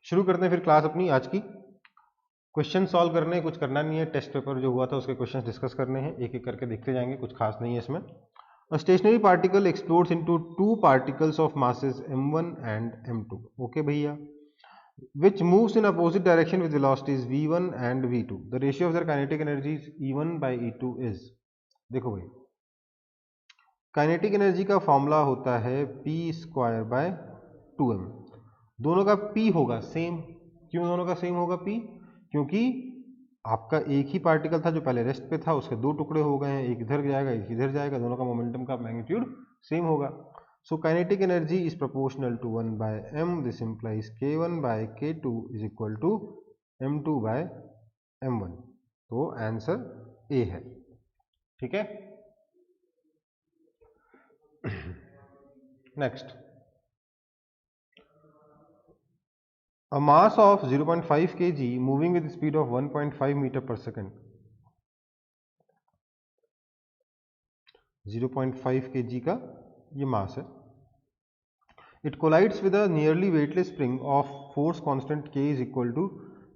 शुरू करते हैं फिर क्लास अपनी आज की। क्वेश्चन सॉल्व करने, कुछ करना नहीं है, टेस्ट पेपर जो हुआ था उसके क्वेश्चन डिस्कस करने हैं, एक एक करके देखते जाएंगे, कुछ खास नहीं है इसमें। A stationary particle explodes into two particles of masses m1 and m2. Okay भैया, which moves in opposite direction with velocities v1 and v2. The ratio of their kinetic energies E1 by E2 is, देखो भाई, kinetic energy का formula होता है p square by 2m। दोनों का p होगा same. क्यों दोनों का सेम होगा p? क्योंकि आपका एक ही पार्टिकल था जो पहले रेस्ट पे था, उसके दो टुकड़े हो गए हैं, एक इधर जाएगा एक इधर जाएगा, दोनों का मोमेंटम का मैग्नीट्यूड सेम होगा। So kinetic energy is proportional to 1 by m। This implies k1 by k2 is equal to m2 by m1। तो आंसर ए है। ठीक है, next, a mass of 0.5 kg moving with speed of 1.5 meter per second, 0.5 kg का ये मास है। It collides with a nearly weightless spring of force constant k is equal to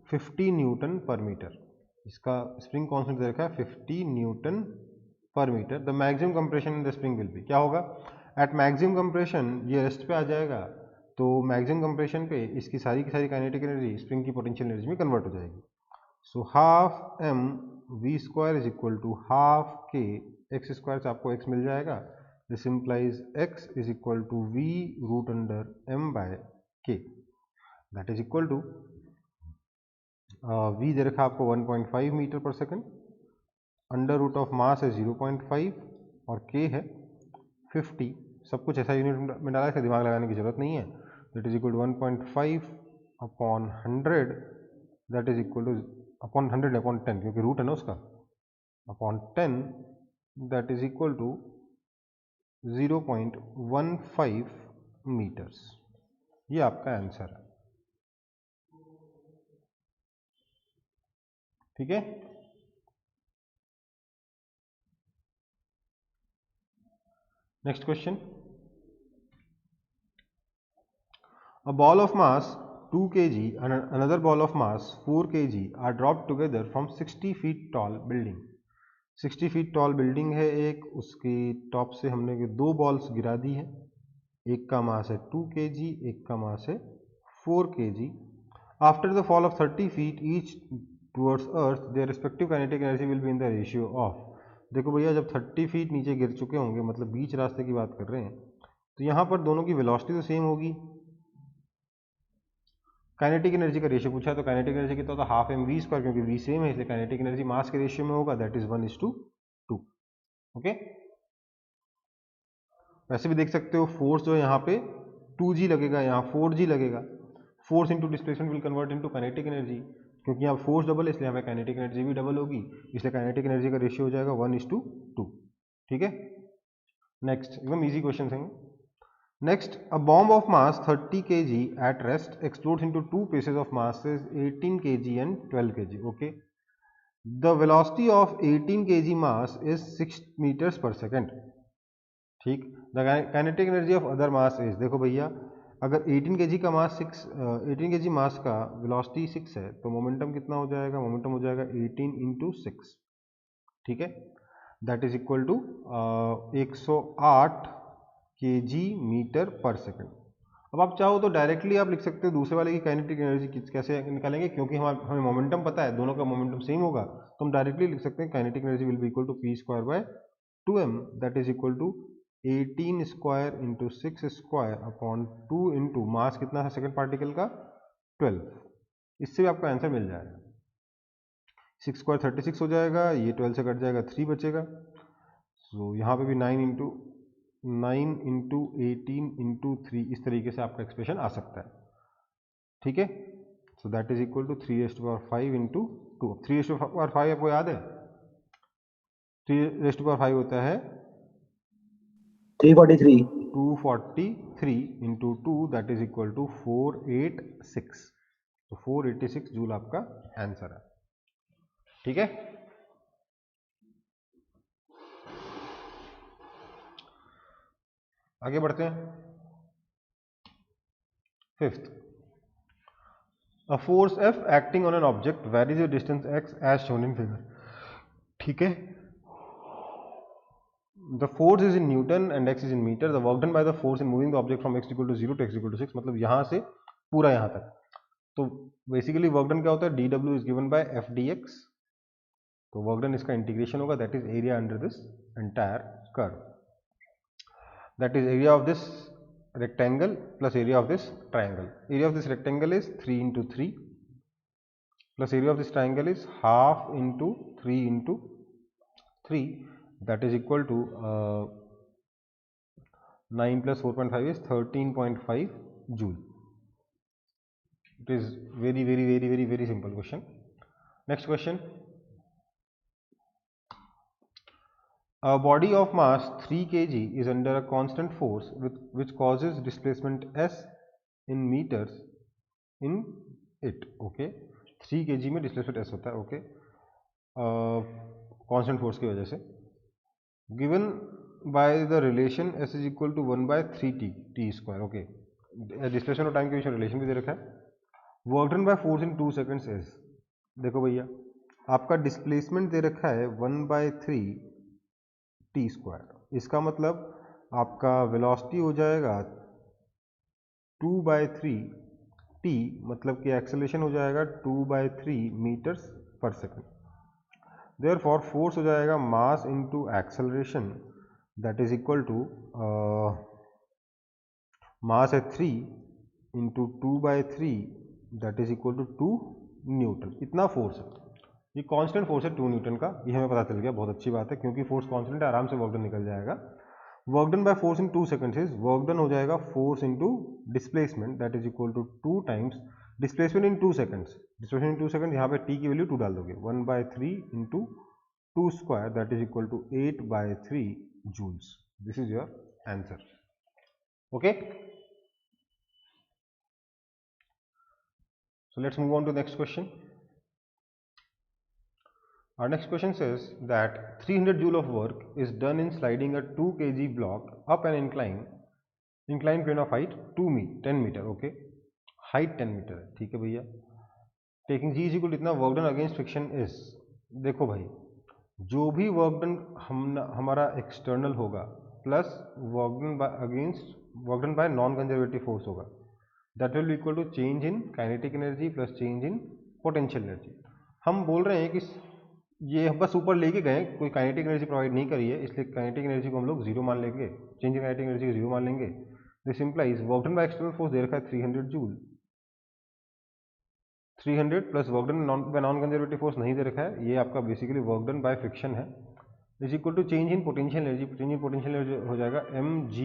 50 newton per metre. इसका spring constant दे रखा है 50 newton per metre. The maximum compression in the spring will be, क्या होगा? At maximum compression ये rest पे आ जाएगा, तो मैक्सिमम कंप्रेशन पे इसकी सारी की सारी काइनेटिक एनर्जी स्प्रिंग की पोटेंशियल एनर्जी में कन्वर्ट हो जाएगी। So half m v square is equal to half k, X square से आपको x मिल जाएगा। This implies x is equal to v root under m by k, that is equal to v दे रखा आपको 1.5 metre per second, under root of mass है 0.5 और k है 50। सब कुछ ऐसा यूनिट में डाला है, दिमाग लगाने की जरूरत नहीं है। That is equal to 1.5 upon 100, that is equal to upon 100 upon 10, क्योंकि रूट है ना उसका, upon 10, that is equal to 0.15 metres. ये आपका आंसर है। ठीक है, next question. A ball of mass 2 kg and another ball of mass 4 kg are dropped together from 60 feet tall building। 60 feet tall building है एक, उसकी टॉप से हमने दो बॉल्स गिरा दी है, एक का मास है 2 kg, एक का मास है 4 kg। After the fall of 30 feet each towards earth their respective kinetic energy will be in the ratio of. देखो भैया, जब 30 फीट नीचे गिर चुके होंगे, मतलब बीच रास्ते की बात कर रहे हैं, तो यहाँ पर दोनों की वेलोसिटी तो सेम होगी। काइनेटिक एनर्जी का रेशियो पूछा है, तो काइनेटिक एनर्जी कितना होता है? हाफ एम वी स्क्वायर, क्योंकि वी सेम है इसलिए काइनेटिक एनर्जी मास के रेशियो में होगा, दैट इज 1:2। ओके, वैसे भी देख सकते हो फोर्स जो है यहाँ पे 2g लगेगा, यहाँ 4g लगेगा। Force into displacement will convert into kinetic energy, क्योंकि यहाँ फोर्स डबल है इसलिए यहाँ पे काइनेटिक एनर्जी भी डबल होगी, इसलिए काइनेटिक एनर्जी का रेशियो हो जाएगा 1:2। ठीक है, नेक्स्ट एकदम इजी क्वेश्चन है। Next, a bomb of mass 30 kg at rest explodes into two pieces of masses 18 kg and 12 kg. Okay, the velocity of 18 kg mass is 6 meters per second. ठीक, the kinetic energy of other mass is, देखो भैया, अगर 18 kg का मास 18 kg मास का velocity 6 है, तो momentum कितना हो जाएगा? मोमेंटम हो जाएगा 18 इंटू 6। ठीक है, that is equal to 108 kg metre पर सेकंड। अब आप चाहो तो डायरेक्टली आप लिख सकते हो दूसरे वाले की काइनेटिक एनर्जी कैसे निकालेंगे, क्योंकि हमें मोमेंटम पता है, दोनों का मोमेंटम सेम होगा, तो हम डायरेक्टली लिख सकते हैं kinetic energy will be equal to p square by 2m, that is equal to 18 square into 6 square upon 2 into mass कितना है सेकंड पार्टिकल का? 12। इससे भी आपका आंसर मिल जाएगा। 6 स्क्वायर 36 हो जाएगा, ये 12 से कट जाएगा, 3 बचेगा। सो यहाँ पे भी 9 इंटू 18 इंटू 3, इस तरीके से आपका एक्सप्रेशन आ सकता है। ठीक है, so that is equal to 3⁵ into 2। 3⁵ आपको याद है? 3⁵ होता है 343। 243 into 2, that is equal to 486। तो 486 जूल आपका आंसर है। ठीक है, आगे बढ़ते हैं। Fifth, a force F acting on an object varies your distance X as shown in figure. ठीक है, the force is in newton and X is in metre, the work done by the force in moving the object from X equal to 0 to X equal to 6, मतलब यहाँ से पूरा यहाँ तक। तो basically work done क्या होता है, D W is given by F D x, तो वर्क डन इसका इंटीग्रेशन होगा, that is area under this entire curve, that is area of this rectangle plus area of this triangle. Area of this rectangle is 3 into 3 plus area of this triangle is half into 3 into 3, that is equal to 9 plus 4.5 is 13.5 joule. It is very simple question. Next question. A body of mass 3 kg is under a constant force which causes displacement s in meters in it. Okay, 3 kg में displacement s होता है. Okay, constant force की वजह से given by the relation s is equal to 1 by 3 t square. Okay, displacement और time के बीच में relation भी दे रखा है. Work done by force in 2 seconds is, देखो भैया आपका displacement दे रखा है 1 by 3 टी स्क्वायर, इसका मतलब आपका वेलोसिटी हो जाएगा 2 by 3 टी, मतलब कि एक्सेलरेशन हो जाएगा 2 by 3 metres per second. Therefore force हो जाएगा mass into acceleration, that is equal to mass है 3 into 2 by 3, that is equal to 2 newton. इतना फोर्स है, ये कांस्टेंट फोर्स है 2 न्यूटन का, ये हमें पता चल गया, बहुत अच्छी बात है, क्योंकि फोर्स कांस्टेंट है, आराम से वर्क डन निकल जाएगा। Work done by force in 2 seconds is, work done हो जाएगा force into displacement, that is equal to 2 times displacement in 2 seconds. Displacement in 2 second, यहाँ पे टी की वैल्यू 2 डाल दोगे, 1 by 3 into 2 square, that is equal to 8 by 3 joules. This is your answer. Okay, so let's move on to the next question. Our next question says that 300 joule of work is done in sliding a 2 kg block up an inclined plane of height 10 meter. Okay, height 10 meter है, ठीक है भैया। Taking G is equal इतना work done against friction is, देखो भाई जो भी work done हमारा एक्सटर्नल होगा plus work done by non conservative force होगा, that will be equal to change in kinetic energy plus change in potential energy. हम बोल रहे हैं कि ये बस ऊपर लेके गए, कोई काइनेटिक एनर्जी प्रोवाइड नहीं करी है, इसलिए काइनेटिक एनर्जी को हम लोग जीरो मान लेंगे, चेंज इन काइनेटिक एनर्जी को जीरो मान लेंगे। This implies work done by external force दे रखा है 300 joule, 300 plus work done by non conservative force नहीं दे रखा है, ये आपका basically work done by friction है, is equal to change in potential energy. Change in potential energy हो जाएगा mgh,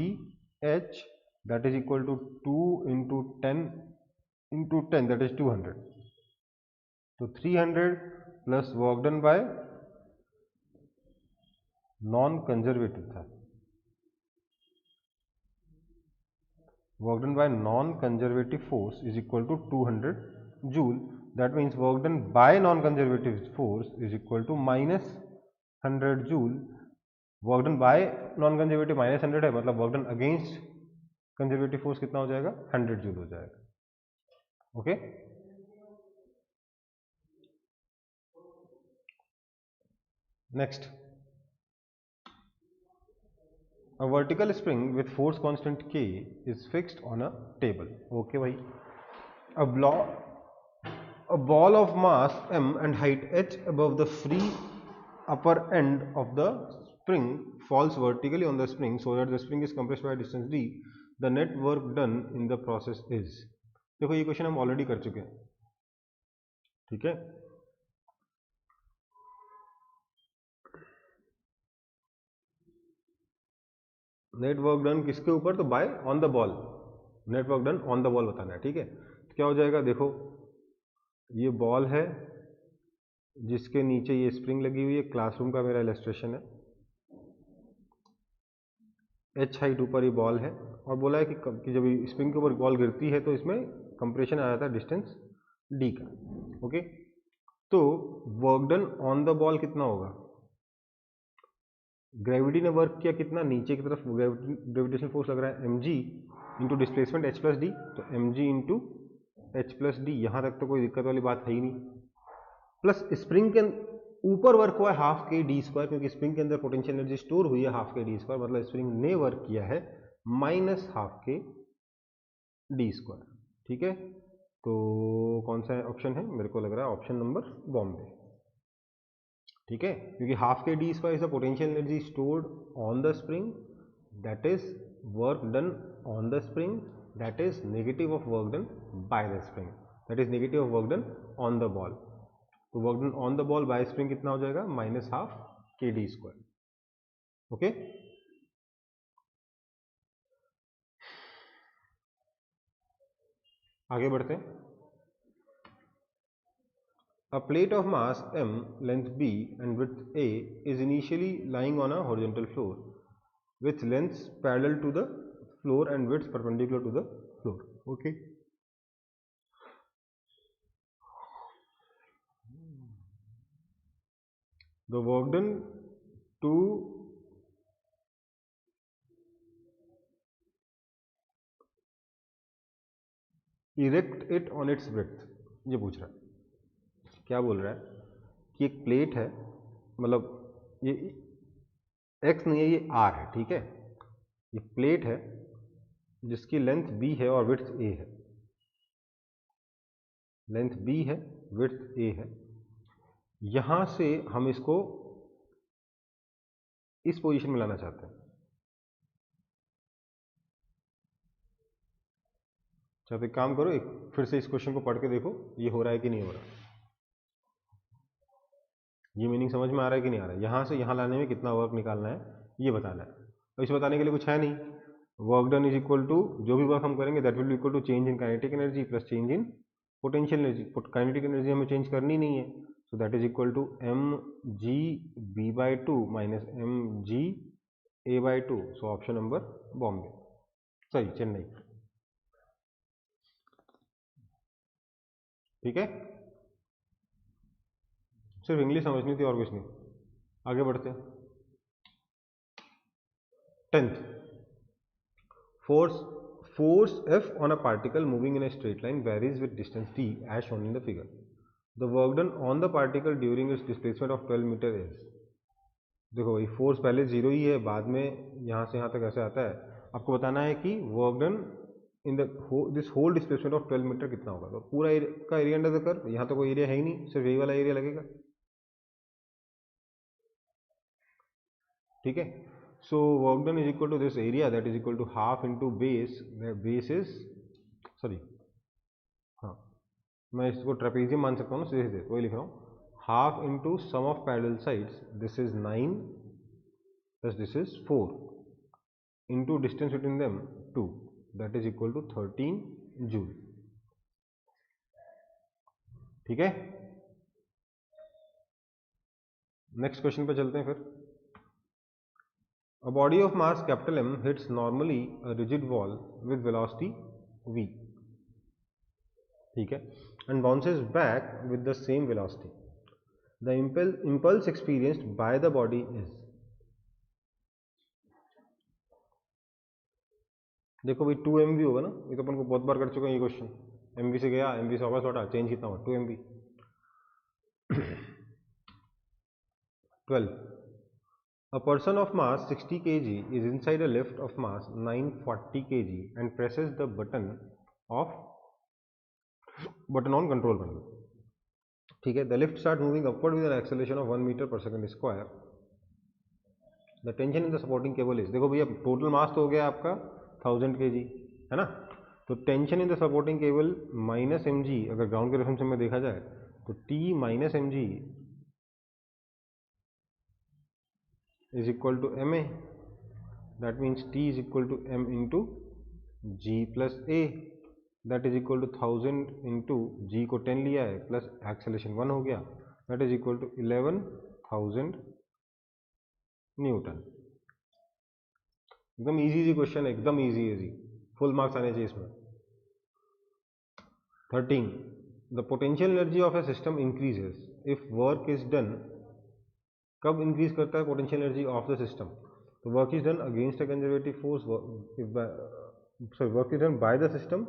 that is equal to 2 into 10 that is 200। तो 300 plus work done by non conservative था, work done by non conservative force is equal to 200 joule, that means work done by non conservative force is equal to -100 joule. Work done by non conservative -100 है, मतलब work done against conservative force कितना हो जाएगा, 100 joule हो जाएगा। Okay, next, a vertical spring with force constant K is fixed on a table. Okay भाई, a ball of mass m and height h above the free upper end of the spring falls vertically on the spring so that the spring is compressed by a distance d. The net work done in the process is, देखो ये question हम already कर चुके हैं, ठीक है। Net work done किसके ऊपर, तो by on the ball, net work done on the ball बताना है, ठीक है। तो क्या हो जाएगा, देखो ये बॉल है जिसके नीचे ये स्प्रिंग लगी हुई है, क्लासरूम का मेरा इलस्ट्रेशन है, h हाइट ऊपर ये बॉल है, और बोला है कि जब स्प्रिंग के ऊपर बॉल गिरती है तो इसमें कंप्रेशन आ जाता है डिस्टेंस d का। ओके, तो work done on the ball कितना होगा, ग्रेविटी ने वर्क किया कितना, नीचे की तरफ ग्रेविटेशनल फोर्स लग रहा है mg into displacement h plus D, तो mg into H plus D, यहाँ तक तो कोई दिक्कत वाली बात है ही नहीं, प्लस स्प्रिंग के ऊपर वर्क हुआ है हाफ के डी स्क्वायर, क्योंकि स्प्रिंग के अंदर पोटेंशियल एनर्जी स्टोर हुई है हाफ के डी स्क्वायर, मतलब स्प्रिंग ने वर्क किया है minus half k d square. ठीक है, तो कौन सा ऑप्शन है, मेरे को लग रहा है ऑप्शन नंबर बॉम्बे। ठीक है, क्योंकि half k d square is the potential energy stored on the spring, that is work done on the spring, that is negative of work done by the spring, that is negative of work done on the ball. तो work done on the ball by spring कितना हो जाएगा, minus half k d square. Okay, आगे बढ़ते हैं। A plate of mass m, length b and width a is initially lying on a horizontal floor with lengths parallel to the floor and widths perpendicular to the floor. Okay. The work done to erect it on its width, ये पूछ रहा है, क्या बोल रहा है कि एक प्लेट है, मतलब ये x नहीं है, ये r है। ठीक है, ये प्लेट है जिसकी लेंथ b है और विड्थ a है, लेंथ b है, विड्थ a है। यहां से हम इसको इस पोजीशन में लाना चाहते हैं। तो एक काम करो, एक फिर से इस क्वेश्चन को पढ़ के देखो, ये हो रहा है कि नहीं हो रहा, ये मीनिंग समझ में आ रहा है कि नहीं आ रहा है। यहां से यहां लाने में कितना वर्क निकालना है ये बताना है। तो इसे बताने के लिए कुछ है नहीं, work done is equal to, जो भी वर्क हम करेंगे that will be equal to change in kinetic energy plus change in potential energy. Kinetic energy हमें चेंज करनी नहीं है, so that is equal to M G B by two minus M G A by two. So option number Bombay, sorry Chennai. ठीक है, सिर्फ English समझनी थी और कुछ नहीं। आगे बढ़ते हैं। 10th, force F on a particle moving in a straight line varies with distance d as shown in the figure. The work done on the particle during its displacement of 12 metre is, देखो भाई force पहले zero ही है, बाद में यहाँ से यहाँ तक ऐसे आता है। आपको बताना है कि work done in this whole displacement of 12 metre कितना होगा। तो पूरा का एरिया अंडर द कर्व, यहाँ तो कोई एरिया है ही नहीं, सिर्फ यही वाला एरिया लगेगा। ठीक है, so work done is equal to this area that is equal to half into base, base is sorry, हाँ मैं इसको ट्रेपेजियम मान सकता हूँ ना, सीधे सीधे वही लिख रहा हूँ, half into sum of parallel sides, this is 9 plus this is 4 into distance between them 2, that is equal to 13 joule. ठीक है, नेक्स्ट क्वेश्चन पे चलते हैं फिर। A body of mass capital M hits normally a rigid wall with velocity v, ठीक है, and bounces back with the same velocity. The impulse experienced by the body is, देखो भाई 2 mv होगा ना, ये तो अपन को बहुत बार कर चुके हैं ये क्वेश्चन। mv से गया, mv से वापस लौटा, चेंज कितना हुआ, 2 mv। 12, a person of mass 60 kg is inside a lift of mass 940 kg and presses the button on control panel. ठीक है, the lift start moving upward with an acceleration of 1 meter per second square. The tension in the supporting cable is, देखो भैया total mass तो हो गया आपका 1000 kg है ना, तो tension in the supporting cable minus M G, अगर ग्राउंड के रेफरेंस में देखा जाए तो T minus M G is equal to ma, that means t is equal to m into g plus a, that is equal to 1000 into g को 10 लिया है plus acceleration 1 हो गया, that is equal to 11,000 Newton. एकदम easy question है, एकदम easy, full marks आने चाहिए इसमें। 13, the potential energy of a system increases if work is done, कब इंक्रीज करता है potential energy of the system, तो work is done against a conservative force, work is done by the system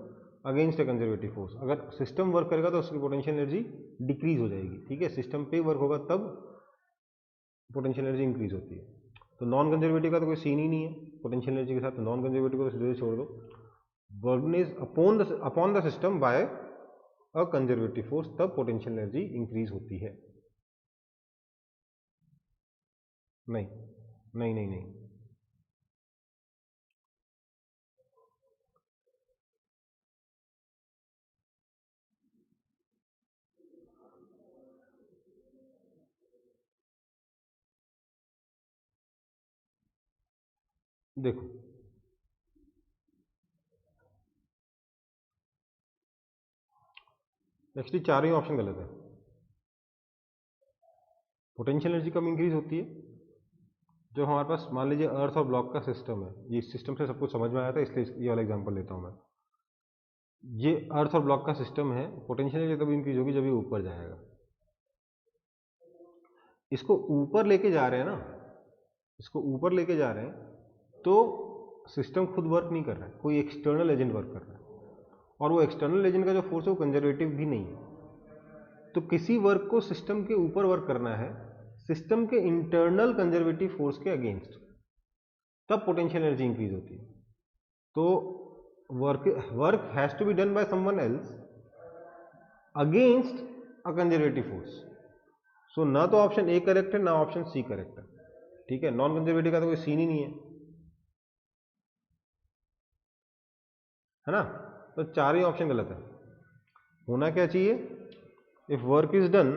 against a conservative force. अगर system work करेगा तो उसकी potential energy decrease हो जाएगी, ठीक है। सिस्टम पे वर्क होगा तब पोटेंशियल एनर्जी इंक्रीज होती है। तो नॉन कंजर्वेटिव का तो कोई सीन ही नहीं है पोटेंशियल एनर्जी के साथ, तो नॉन कंजर्वेटिव को तो सीधे छोड़ दो। Work is upon the system by a conservative force, तब पोटेंशियल एनर्जी इंक्रीज होती है। नहीं नहीं नहीं नहीं, देखो एक्चुअली चारों ही ऑप्शन गलत है। पोटेंशियल एनर्जी कब इंक्रीज होती है? जो हमारे पास मान लीजिए अर्थ और ब्लॉक का सिस्टम है, ये सिस्टम से सब कुछ समझ में आया था इसलिए ये वाला एग्जांपल लेता हूं मैं। ये अर्थ और ब्लॉक का सिस्टम है, पोटेंशियल एनर्जी तब इंक्रीज होगी जब ये ऊपर जाएगा। इसको ऊपर लेके जा रहे हैं ना, इसको ऊपर लेके जा रहे हैं तो सिस्टम खुद वर्क नहीं कर रहा है, कोई एक्सटर्नल एजेंट वर्क कर रहा है, और वो एक्सटर्नल एजेंट का जो फोर्स है वो कंजर्वेटिव भी नहीं है। तो किसी वर्क को सिस्टम के ऊपर वर्क करना है सिस्टम के इंटरनल कंजर्वेटिव फोर्स के अगेंस्ट, तब पोटेंशियल एनर्जी इंक्रीज होती है। तो work has to be done by someone else against a conservative force. So ना तो ऑप्शन ए करेक्ट है ना ऑप्शन सी करेक्ट है, ठीक है। नॉन कंजर्वेटिव का तो कोई सीन ही नहीं है ना। तो चार ही ऑप्शन गलत है। होना क्या चाहिए? If work is done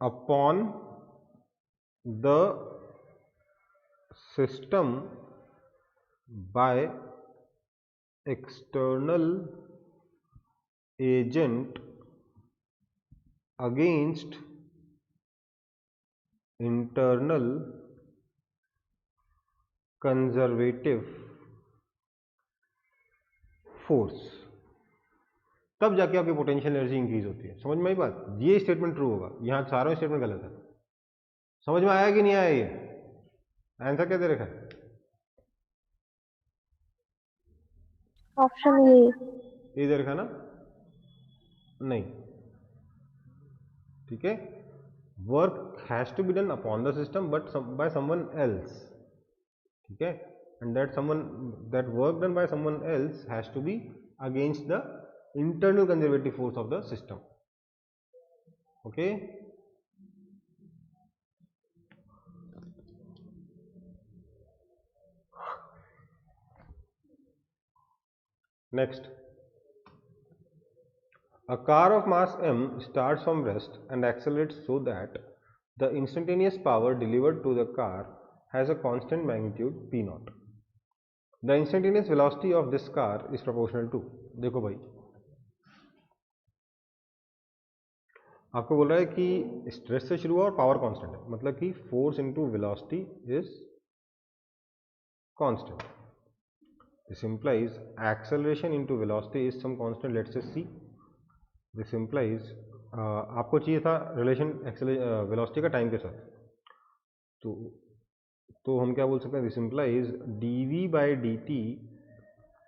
upon the system by external agent against internal conservative force, तब जाके आपकी पोटेंशियल एनर्जी इंक्रीज होती है। समझ में आई बात? ये स्टेटमेंट ट्रू होगा, यहां चारों स्टेटमेंट गलत है। समझ में आया कि नहीं आया? ये आंसर क्या दे रखा है? ऑप्शन ए दे रखा ना? नहीं, ठीक है। Work has to be done upon the system but by someone else, ठीक है। And that work done by someone else has to be against the internal conservative force of the system, okay. Next, a car of mass m starts from rest and accelerates so that the instantaneous power delivered to the car has a constant magnitude p naught. The instantaneous velocity of this car is proportional to, देखो भाई आपको बोल रहा है कि stress से शुरू हुआ और पावर कांस्टेंट है, मतलब कि force into velocity is constant. This implies acceleration into velocity is some constant, let's say c। दिस इंप्लाइज आपको चाहिए था रिलेशन वेलोसिटी का टाइम के साथ, तो हम क्या बोल सकते हैं? This implies dv by dt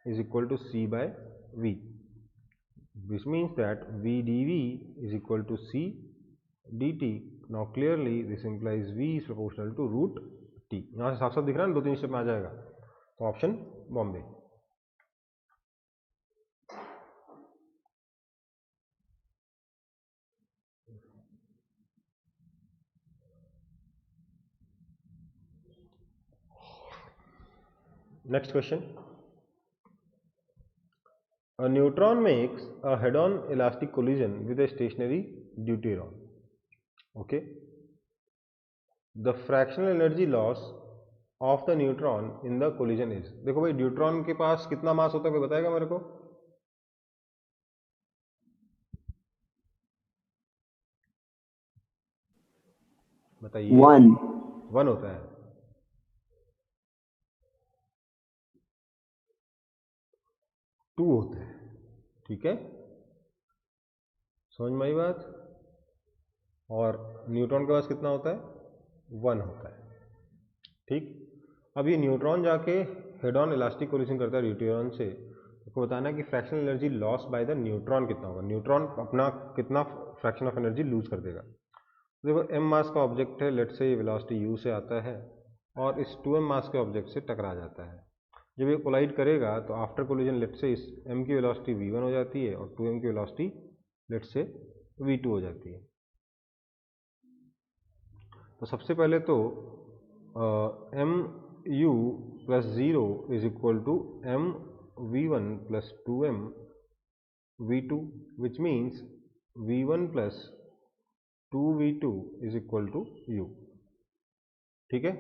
is equal to c by v। This means that v dv is equal to c dt. Now clearly this implies v is proportional to root t. यहाँ से साफ साफ दिख रहा है ना, 2-3 step में आ जाएगा। तो option Bombay. Next question. A neutron makes a head-on elastic collision with a stationary deuteron. Okay. The fractional energy loss of the neutron in the collision is, देखो भाई ड्यूट्रॉन के पास कितना मास होता है कोई बताएगा मेरे को? बताइए। 1 होता है। 2 होता है, ठीक है। समझ में आई बात? और न्यूट्रॉन के पास कितना होता है? 1 होता है, ठीक। अब ये न्यूट्रॉन जाके हेड ऑन इलास्टिक कोलिजन करता है ड्यूटेरॉन से, आपको बताना है कि fractional energy loss by the neutron कितना होगा, न्यूट्रॉन अपना कितना फ्रैक्शन ऑफ एनर्जी लूज कर देगा। देखो m मास का ऑब्जेक्ट है, लेट्स से वेलोसिटी u से आता है और इस 2m मास के ऑब्जेक्ट से टकरा जाता है। जब ये कोलाइड करेगा तो आफ्टर कोलिजन लेट्स से इस m की वेलोसिटी v1 हो जाती है और 2m की वेलोसिटी लेट्स से v2 हो जाती है। तो सबसे पहले तो mu plus 0 is equal to m v1 plus 2m v2 which means v1 plus 2v2 is equal to u। ठीक है,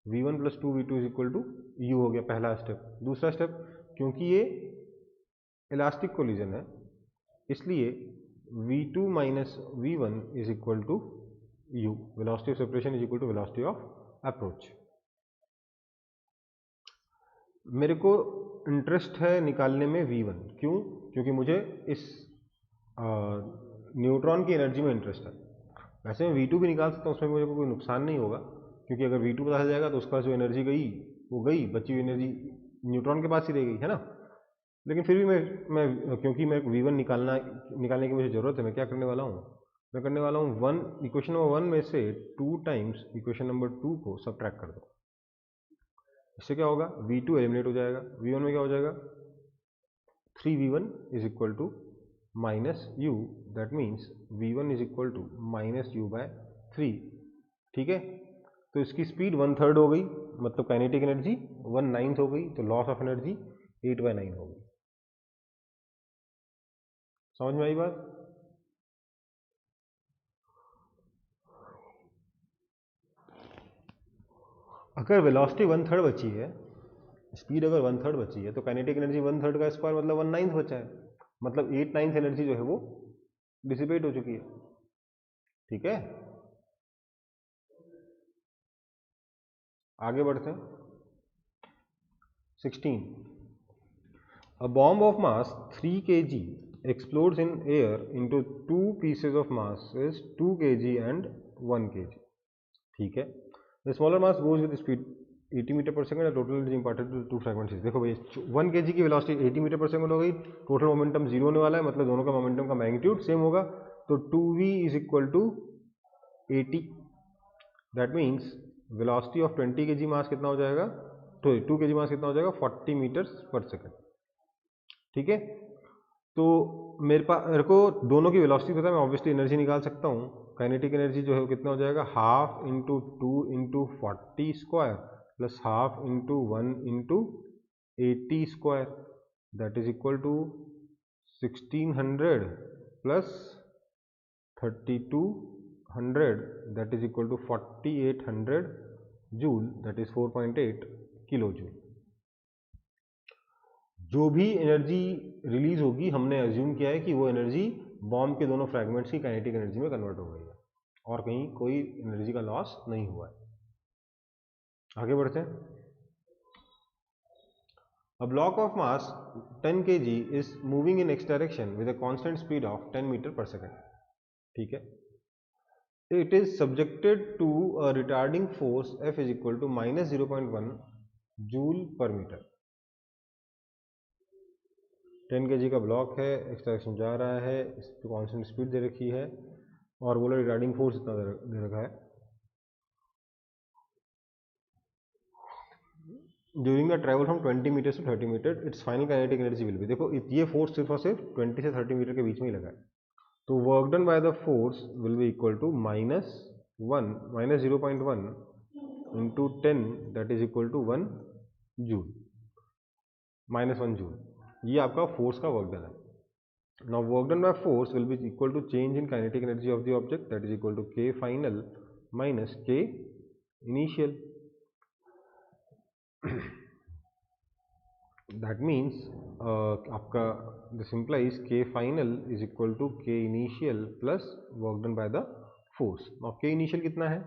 v1 plus 2v2 is equal to u हो गया पहला स्टेप। दूसरा स्टेप, क्योंकि ये इलास्टिक कोलिजन है इसलिए v2 minus v1 is equal to u, velocity of separation is equal to velocity of approach. मेरे को इंटरेस्ट है निकालने में v1, क्यों? क्योंकि मुझे इस न्यूट्रॉन की एनर्जी में इंटरेस्ट है। वैसे मैं v2 भी निकाल सकता हूँ, उसमें मुझे कोई नुकसान नहीं होगा, क्योंकि अगर v2 पता चल जाएगा तो उसका जो एनर्जी गई वो गई, बची हुई एनर्जी न्यूट्रॉन के पास ही रह गई, है ना। लेकिन फिर भी मैं क्योंकि मैं v1 निकालने की मुझे ज़रूरत है, मैं क्या करने वाला हूँ, मैं करने वाला हूँ इक्वेशन नंबर 1 में से 2 टाइम्स इक्वेशन नंबर 2 को सबट्रैक्ट कर दो। इससे क्या होगा, v2 एलिमिनेट हो जाएगा, v1 में क्या हो जाएगा 3v1 is equal to minus U, that means v1 is equal to minus U by 3। ठीक है, तो इसकी स्पीड 1/3 हो गई, मतलब काइनेटिक एनर्जी 1/9 हो गई, तो लॉस ऑफ एनर्जी 8/9 हो गई। समझ में आई बात? अगर वेलोसिटी 1/3 बची है, स्पीड अगर 1/3 बची है, तो काइनेटिक एनर्जी 1/3 का स्क्वायर मतलब 1/9 बचा है, मतलब 8/9 एनर्जी जो है वो डिसिपेट हो चुकी है। ठीक है, आगे बढ़ते हैं। 16, a bomb of mass 3 kg explodes in air into two pieces of mass is 2 kg and 1 kg। ठीक है, the smaller mass goes with speed 80 मीटर पर सेकंड, total energy imparted to two fragments. देखो भाई 1 kg की वेलोसिटी 80 मीटर पर सेकंड हो गई, टोटल मोमेंटम 0 होने वाला है, मतलब दोनों का मोमेंटम का मैग्नीट्यूड सेम होगा, तो 2v is equal to 80। That means velocity of 20 kg mass कितना हो जाएगा, तो 2 kg मास कितना हो जाएगा 40 मीटर्स पर सेकंड। ठीक है, तो मेरे को दोनों की वेलोसिटी पता है, मैं ऑब्वियसली एनर्जी निकाल सकता हूँ। काइनेटिक एनर्जी जो है वो कितना हो जाएगा, half into 2 into 40 square plus half into 1 into 80 square, that is equal to 1600 plus 3200, that is equal to 4800 joule, that is 4.8 kilo joule. जो भी एनर्जी रिलीज होगी हमने एज्यूम किया है कि वो एनर्जी बॉम्ब के दोनों फ्रैगमेंट्स की काइनेटिक एनर्जी में कन्वर्ट हो गई है और कहीं कोई एनर्जी का लॉस नहीं हुआ है। आगे बढ़ते हैं। A block of mass 10 kg is moving in x direction with a constant speed of 10 meter per second। ठीक है, it is subjected to a retarding force F is equal to minus 0.1 joule per metre. 10 kg का block है, X direction जा रहा है, इस पर constant speed दे रखी है और बोला रिगार्डिंग फोर्स इतना दे रखा है। During the travel from 20 metre to 30 metre its final kinetic energy will be. देखो ये फोर्स सिर्फ और सिर्फ 20 से 30 मीटर के बीच में ही लगा है, तो work done by the force will be equal to minus 0.1 into 10, that is equal to 1 joule, -1 joule. ये आपका फोर्स का वर्क डन है। Now work done by force will be equal to change in kinetic energy of the object, that is equal to K final minus K initial। That means आपका this implies K final is equal to K initial plus work done by the force। Now K initial कितना है,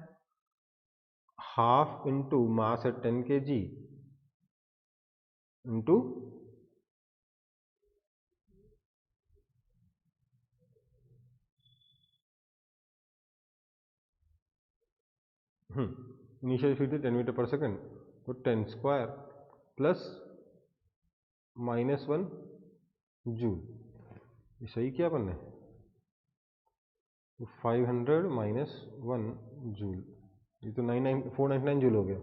half into mass at 10 kg into initial speed थी 10 metre पर second, तो 10 square plus -1 joule. ये सही किया अपन ने, 500 -1 joule, ये तो 499 जूल हो गया।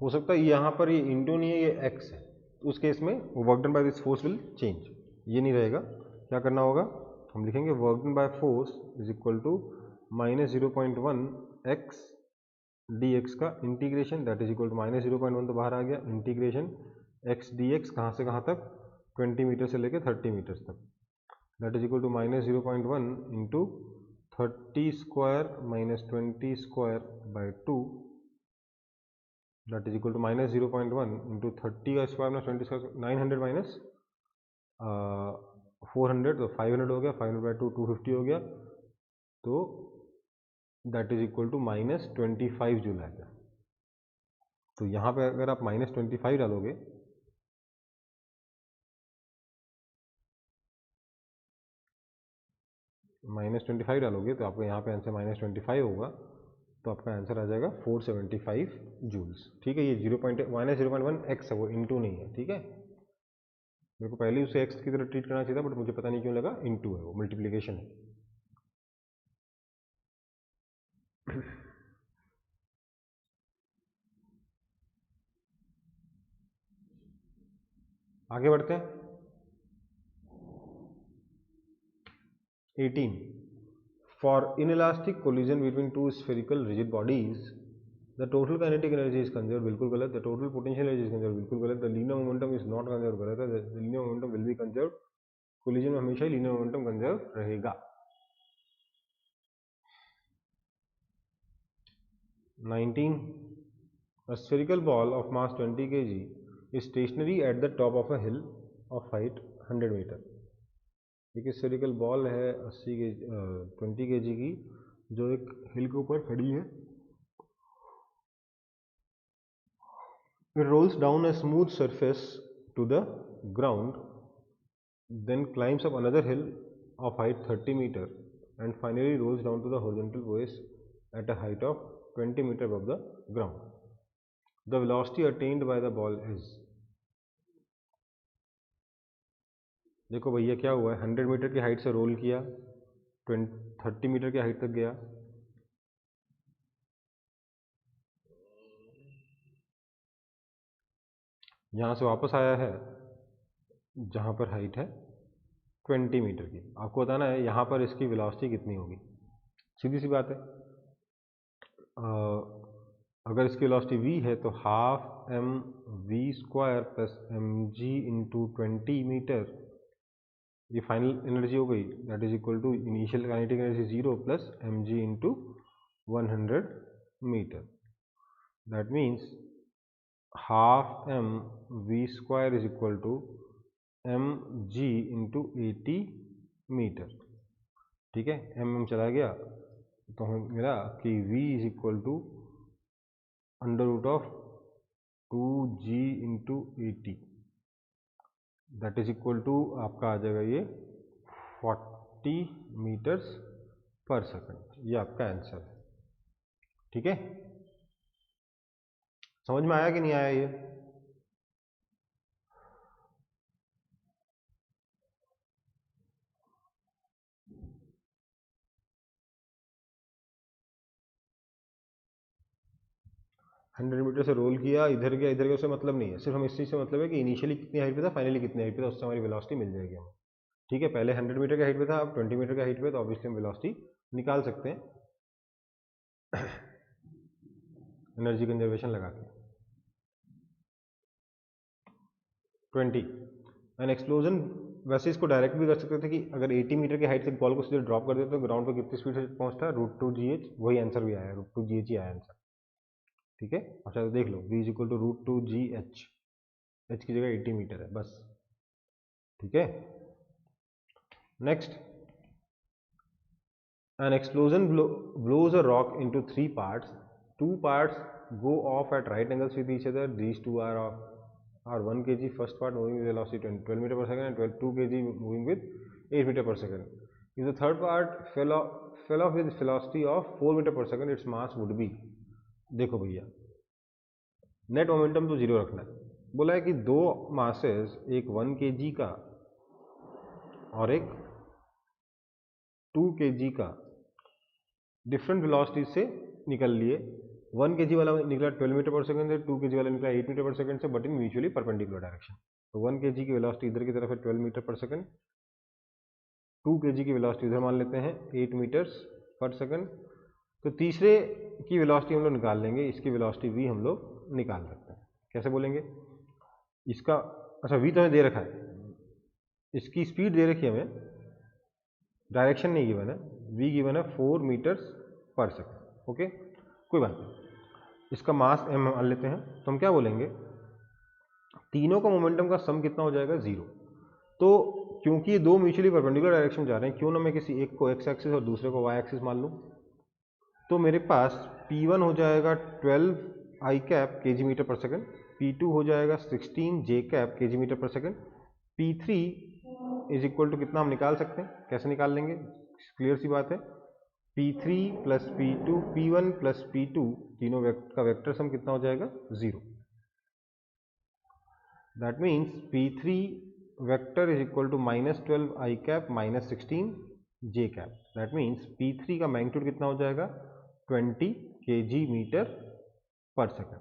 हो सकता है यहाँ पर ये इंटू नहीं है, ये एक्स है, उस केस में work done by this force will change, ये नहीं रहेगा। क्या करना होगा, हम लिखेंगे work done by force is equal to -0.1 x d x का integration, that is equal to -0.1 तो बाहर आ गया, इंटीग्रेशन एक्स डी एक्स कहाँ से कहाँ तक, 20 मीटर से लेके 30 मीटर तक, that is equal to -0.1 into 30 square -20 square by 2, that is equal to -0.1 into 30 का स्क्वायर माइनस 20 का 900 माइनस 400 तो 500 हो गया, 500 बाई 2 250 हो गया, तो that is equal to -25 joule आएगा। तो यहाँ पे अगर आप -25 डालोगे तो आपको यहाँ पे आंसर -25 होगा, तो आपका आंसर आ जाएगा 475 जूल्स। ठीक है, ये -0.1 एक्स है, वो इंटू नहीं है। ठीक है, मेरे को पहले उसे एक्स की तरह ट्रीट करना चाहिए था, बट मुझे पता नहीं क्यों लगा इंटू है, वो मल्टीप्लिकेशन है। आगे बढ़ते हैं। 18 for inelastic collision between two spherical rigid bodies the total kinetic energy is conserved, बिल्कुल गलत। the total potential energy is conserved, बिल्कुल गलत। the linear momentum is not conserved, गलत है। the linear momentum will be conserved, collision में हमेशा ही linear momentum conserve रहेगा। 19 a spherical ball of mass 20 kg is stationary at the top of a hill of height 100 meter। एक spherical ball है 20 kg की, जो एक हिल के ऊपर खड़ी है। It rolls down a smooth surface to the ground, then climbs up another hill of height 30 meter and finally rolls down to the horizontal base at a height of 20 meter above the ground. The velocity attained by the ball is, देखो भैया क्या हुआ है, 100 metre की height से role किया, 30 metre की height तक गया, यहाँ से वापस आया है जहाँ पर हाइट है 20 मीटर की। आपको बताना है यहाँ पर इसकी वेलोसिटी कितनी होगी। सीधी सी बात है, अगर इसकी वेलोसिटी v है तो half M V square plus M G into 20 metre, ये फाइनल एनर्जी हो गई, that is equal to initial kinetic energy 0 plus M G into 100 metre. That means half M V square is equal to M G into 80 metre. ठीक है, M चला गया तो हमें मिला कि v is equal to √2g into 80, that is equal to आपका आ जाएगा ये 40 मीटर्स पर सेकंड। ये आपका आंसर है। ठीक है, समझ में आया कि नहीं आया ये? हंड्रेड मीटर से रोल किया, इधर गया उससे मतलब नहीं है, सिर्फ हम इस चीज़ से मतलब है कि इनिशियली कितनी हाइट पे था, फाइनली कितनी हाइट पे था, उससे हमारी वेलोसिटी मिल जाएगी हमें। ठीक है, पहले 100 मीटर की हाइट पे था, अब 20 मीटर की हाइट पे, तो ऑब्वियसली हम वेलोसिटी निकाल सकते हैं एनर्जी कंजर्वेशन लगा के। 20 एन एक्सप्लोजन, वैसे इसको डायरेक्ट भी कर सकते थे कि अगर 80 मीटर की हाइट से बॉल को सीधे ड्रॉप कर देते तो ग्राउंड पर कितनी स्पीड से पहुंचता है, √2gh, वही आंसर भी आया, √2gh ही आया आंसर। ठीक है, अच्छा तो देख लो, v is equal to √2gh, h की जगह 80 मीटर है बस। ठीक है, next An explosion blows a rock into 3 parts. 2 parts go off at right angles with each other. These two are 1 kg. First part moving with velocity 12 meter per second and 2 kg moving with 8 meter per second. If the third part fell off with velocity of 4 meter per second, its mass would be. देखो भैया, net momentum तो zero रखना है. बोला है कि दो masses, एक 1 kg का और एक 2 kg का, डिफरेंट वेलोसिटी से निकल लिए. 1 kg वाला निकला 12 मीटर पर सेकंड से, 2 kg वाला निकला 8 मीटर पर सेकंड से, but in mutually perpendicular direction. तो 1 kg की वेलोसिटी इधर की तरफ है 12 मीटर पर सेकंड, 2 kg की वेलोसिटी इधर मान लेते हैं 8 मीटर्स पर सेकंड. तो तीसरे की वेलोसिटी हम लोग निकाल लेंगे, इसकी वेलोसिटी v हम लोग निकाल सकते हैं. कैसे बोलेंगे इसका? अच्छा, v तो हमें दे रखा है, इसकी स्पीड दे रखी है हमें, डायरेक्शन नहीं गिवन है. v गिवन है 4 मीटर्स पर सेकंड. ओके, कोई बात नहीं. इसका मास m मान लेते हैं. तो हम क्या बोलेंगे, तीनों का मोमेंटम का सम कितना हो जाएगा? 0. तो क्योंकि ये दो म्यूचुअली परपेंडिकुलर डायरेक्शन में जा रहे हैं, क्यों ना मैं किसी एक को x एक्सिस और दूसरे को y एक्सिस मान लूँ. तो मेरे पास P1 हो जाएगा 12 i कैप kg मीटर पर सेकंड, P2 हो जाएगा 16 j कैप kg मीटर पर second, P3 is equal to कितना हम निकाल सकते हैं. कैसे निकाल लेंगे? क्लियर सी बात है, P3 plus P2, P1 plus P2 तीनों का वेक्टर सम कितना हो जाएगा? 0. That means P3 vector is equal to -12 i cap minus 16 j cap. That means P3 का मैग्नीट्यूड कितना हो जाएगा? 20 kg मीटर पर सेकंड.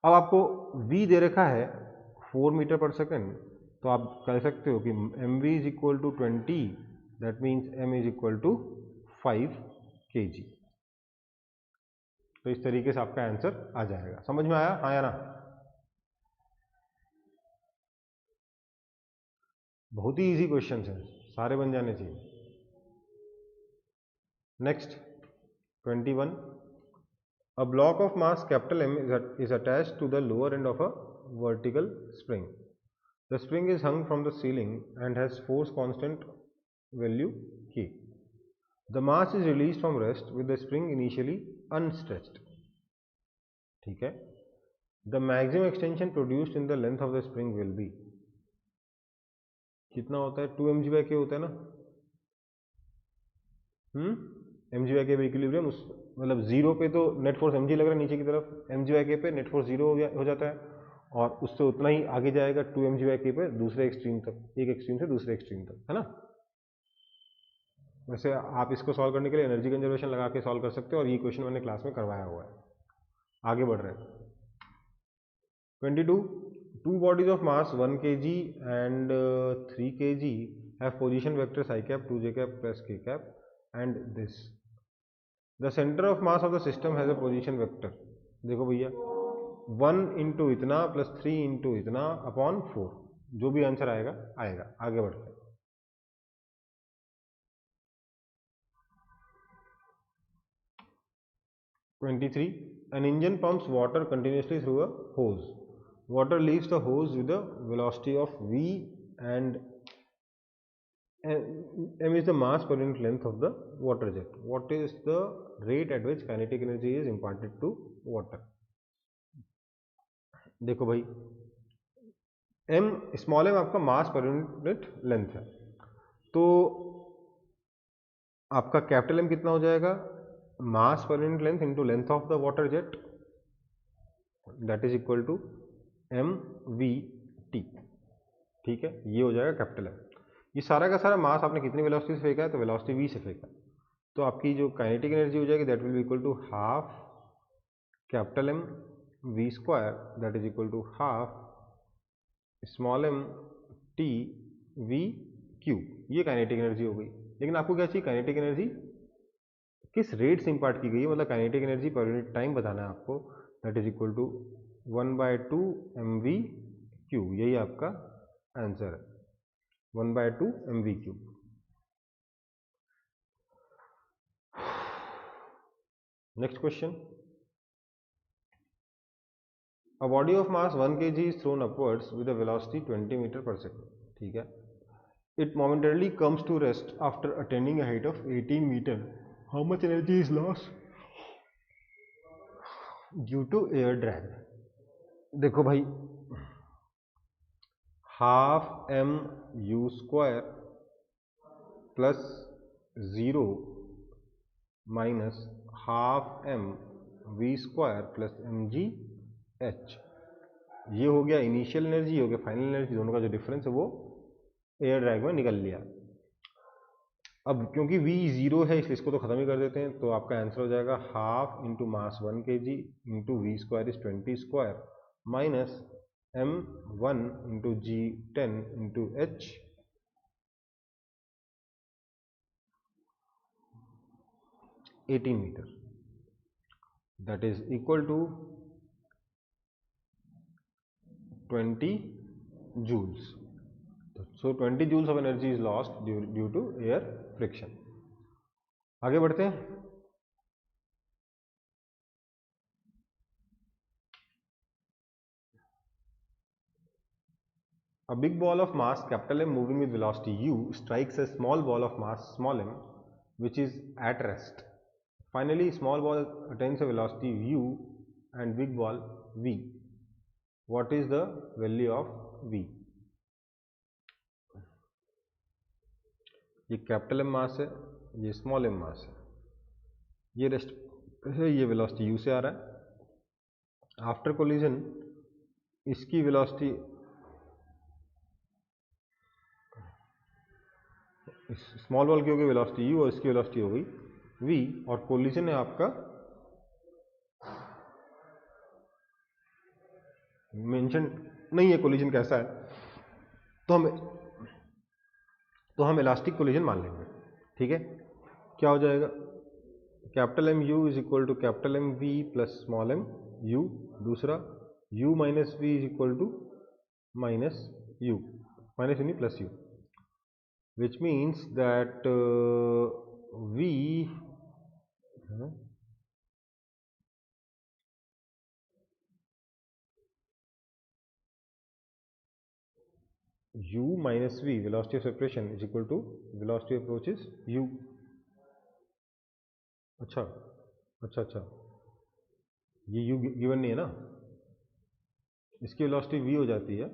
अब आपको v दे रखा है 4 मीटर पर सेकंड, तो आप कह सकते हो कि mv is equal to 20, that means m is equal to 5 kg. तो इस तरीके से आपका आंसर आ जाएगा. समझ में आया? हाँ या ना? बहुत ही इजी क्वेश्चन है, सारे बन जाने चाहिए. Next 21. A block of mass capital M is attached to the lower end of a vertical spring. The spring is hung from the ceiling and has force constant value K. The mass is released from rest with the spring initially unstretched. ठीक है. The maximum extension produced in the length of the spring will be. कितना होता है? 2 mg/k होता है ना. mg/k by equilibrium, उस मतलब जीरो पे तो नेट फोर्स mg लग रहा है नीचे की तरफ, mg/k पे नेट फोर्स जीरो हो जाता है, और उससे उतना ही आगे जाएगा 2 mg/k पे दूसरे एक्सट्रीम तक, एक एक्सट्रीम से दूसरे एक्सट्रीम तक, है ना. वैसे आप इसको सॉल्व करने के लिए एनर्जी कंजर्वेशन लगा के सॉल्व कर सकते हो, और ये क्वेश्चन मैंने क्लास में करवाया हुआ है. आगे बढ़ रहे हैं. 22. Two bodies of mass 1 kg and 3 kg have position vectors I cap, 2j cap plus k cap and this. The center of mass of the system has a position vector. देखो भैया, 1 इंटू इतना plus 3 into इतना upon 4, जो भी answer आएगा आएगा. आगे बढ़ते हैं. 23. An engine pumps water continuously through a hose. Water leaves the hose with a velocity of v and m is the mass per unit length of the water jet. What is the rate at which kinetic energy is imparted to water? देखो भाई, m small m आपका मास per unit length है, तो आपका capital M कितना हो जाएगा? Mass per unit length into length of the water jet, that is equal to mvt. ठीक है, ये हो जाएगा कैपिटल M. ये सारा का सारा मास आपने कितनी वेलोसिटी से फेंका है? तो वेलोसिटी v से फेंका. तो आपकी जो काइनेटिक एनर्जी हो जाएगी that will be equal to half capital M v square, that is equal to half small m t v q. ये काइनेटिक एनर्जी हो गई. लेकिन आपको क्या चाहिए? काइनेटिक एनर्जी किस रेट से इंपार्ट की गई है, मतलब kinetic energy per unit time बताना है आपको. That is equal to 1/2 mv/q. यही आपका आंसर है, 1/2 mv/q. Next question. A body of mass 1 kg is thrown upwards with a velocity 20 meter per second. ठीक है. It momentarily comes to rest after attaining a height of 18 meter how much energy is loss due to air drag. देखो भाई, half M U square plus 0 minus half M V square plus M G H, ये हो गया initial energy, हो गया final energy, दोनों का जो डिफरेंस है वो एयर ड्रैग में निकल लिया। अब क्योंकि v 0 है इसलिए इसको तो खत्म ही कर देते हैं, तो आपका आंसर हो जाएगा half into mass 1 kg into V square is 20 square minus m 1 into G 10 into h 18 meter, that is equal to 20 joules. So 20 joules of energy is lost due to air friction. आगे बढ़ते हैं। A big ball of mass capital M moving with velocity u strikes a small ball of mass small m which is at rest. Finally, small ball attains a velocity u and big ball v. What is the value of v? ये capital M मास है, ये small M मास है, ये rest है, ये velocity u से आ रहा है। आफ्टर कोलिजन इसकी वेलोसिटी स्मॉल बॉल की होगी वेलोसिटी u और इसकी वेलोसिटी हो गई v, और कोलिजन है आपका मेंशन नहीं है कोलिजन कैसा है, तो हम इलास्टिक कोलिजन मान लेंगे। ठीक है, क्या हो जाएगा, capital M u is equal to capital M v plus small m u, दूसरा u minus v is equal to minus u, minus यानी plus u, which means that v u minus v velocity of separation is equal to velocity of approach is u। अच्छा अच्छा अच्छा, ये u given नहीं है ना, इसकी velocity v हो जाती है,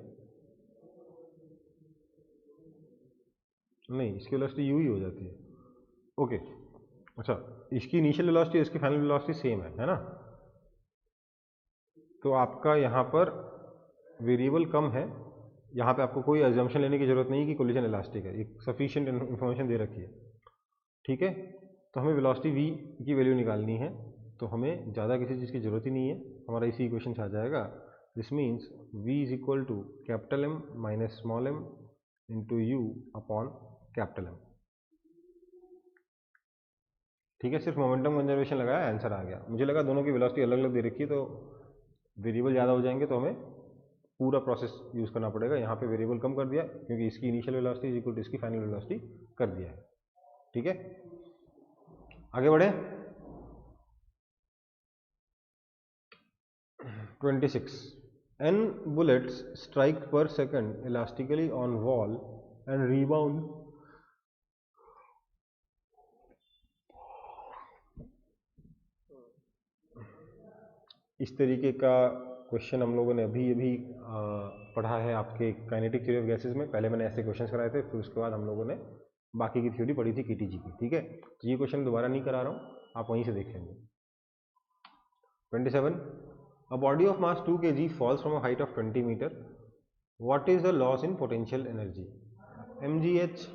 नहीं इसकी वेलोसिटी u ही हो जाती है। ओके अच्छा, इसकी इनिशियल वेलोसिटी इसकी फाइनल वेलोसिटी सेम है ना, तो आपका यहाँ पर वेरिएबल कम है, यहाँ पे आपको कोई अजम्पशन लेने की जरूरत नहीं कि कोलिजन इलास्टिक है, एक सफिशिएंट इन्फॉर्मेशन दे रखी है। ठीक है, तो हमें वेलोसिटी v की वैल्यू निकालनी है, तो हमें ज़्यादा किसी चीज़ की जरूरत ही नहीं है, हमारा इसी इक्वेशन से आ जाएगा। This means v is equal to capital M minus small m into U upon capital M। ठीक है, सिर्फ मोमेंटम कंजर्वेशन लगाया, आंसर आ गया। मुझे लगा दोनों की वेलोसिटी अलग अलग दे रखी है तो वेरिएबल ज़्यादा हो जाएंगे, तो हमें पूरा प्रोसेस यूज़ करना पड़ेगा। यहाँ पे वेरिएबल कम कर दिया क्योंकि इसकी initial velocity is equal to इसकी फाइनल वेलोसिटी कर दिया है। ठीक है, आगे बढ़े। 26 n bullets strike per second elastically on wall and rebound इस तरीके का क्वेश्चन हम लोगों ने अभी अभी पढ़ा है आपके काइनेटिक थ्योरी ऑफ गैसेस में। पहले मैंने ऐसे क्वेश्चंस कराए थे, फिर उसके बाद हम लोगों ने बाकी की थ्योरी पढ़ी थी केटीजी की। ठीक है, तो ये क्वेश्चन दोबारा नहीं करा रहा हूँ, आप वहीं से देख लेंगे। 27 A body of mass 2 kg falls from a height of 20 meter. What is the loss in potential energy? mgh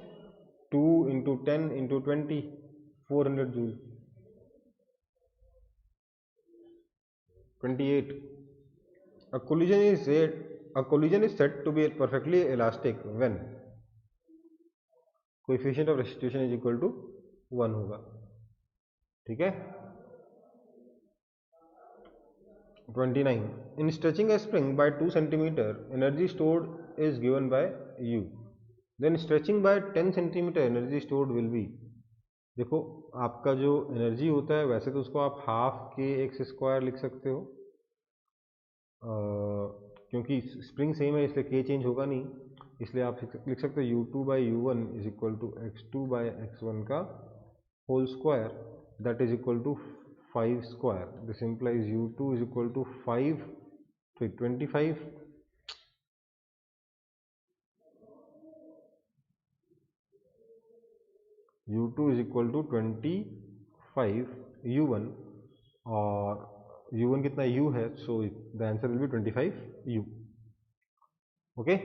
2 into 10 into 20 400 joule। 28 A collision is said to be perfectly elastic when coefficient of restitution is equal to 1 होगा। ठीक है, 29 In stretching a spring by 2 centimeter, energy stored is given by u. Then stretching by 10 centimeter, energy stored will be। देखो आपका जो energy होता है वैसे तो उसको आप हाफ के एक्स स्क्वायर लिख सकते हो, क्योंकि स्प्रिंग सेम है इसलिए के चेंज होगा नहीं, इसलिए आप लिख सकते हो u2 by u1 is equal to x2 by x1 का whole square that is equal to 5 square. This implies u2 is equal to 5, so 25. u2 is equal to 25 u1 और u1 कितना u है, so the answer will be 25 u. Okay.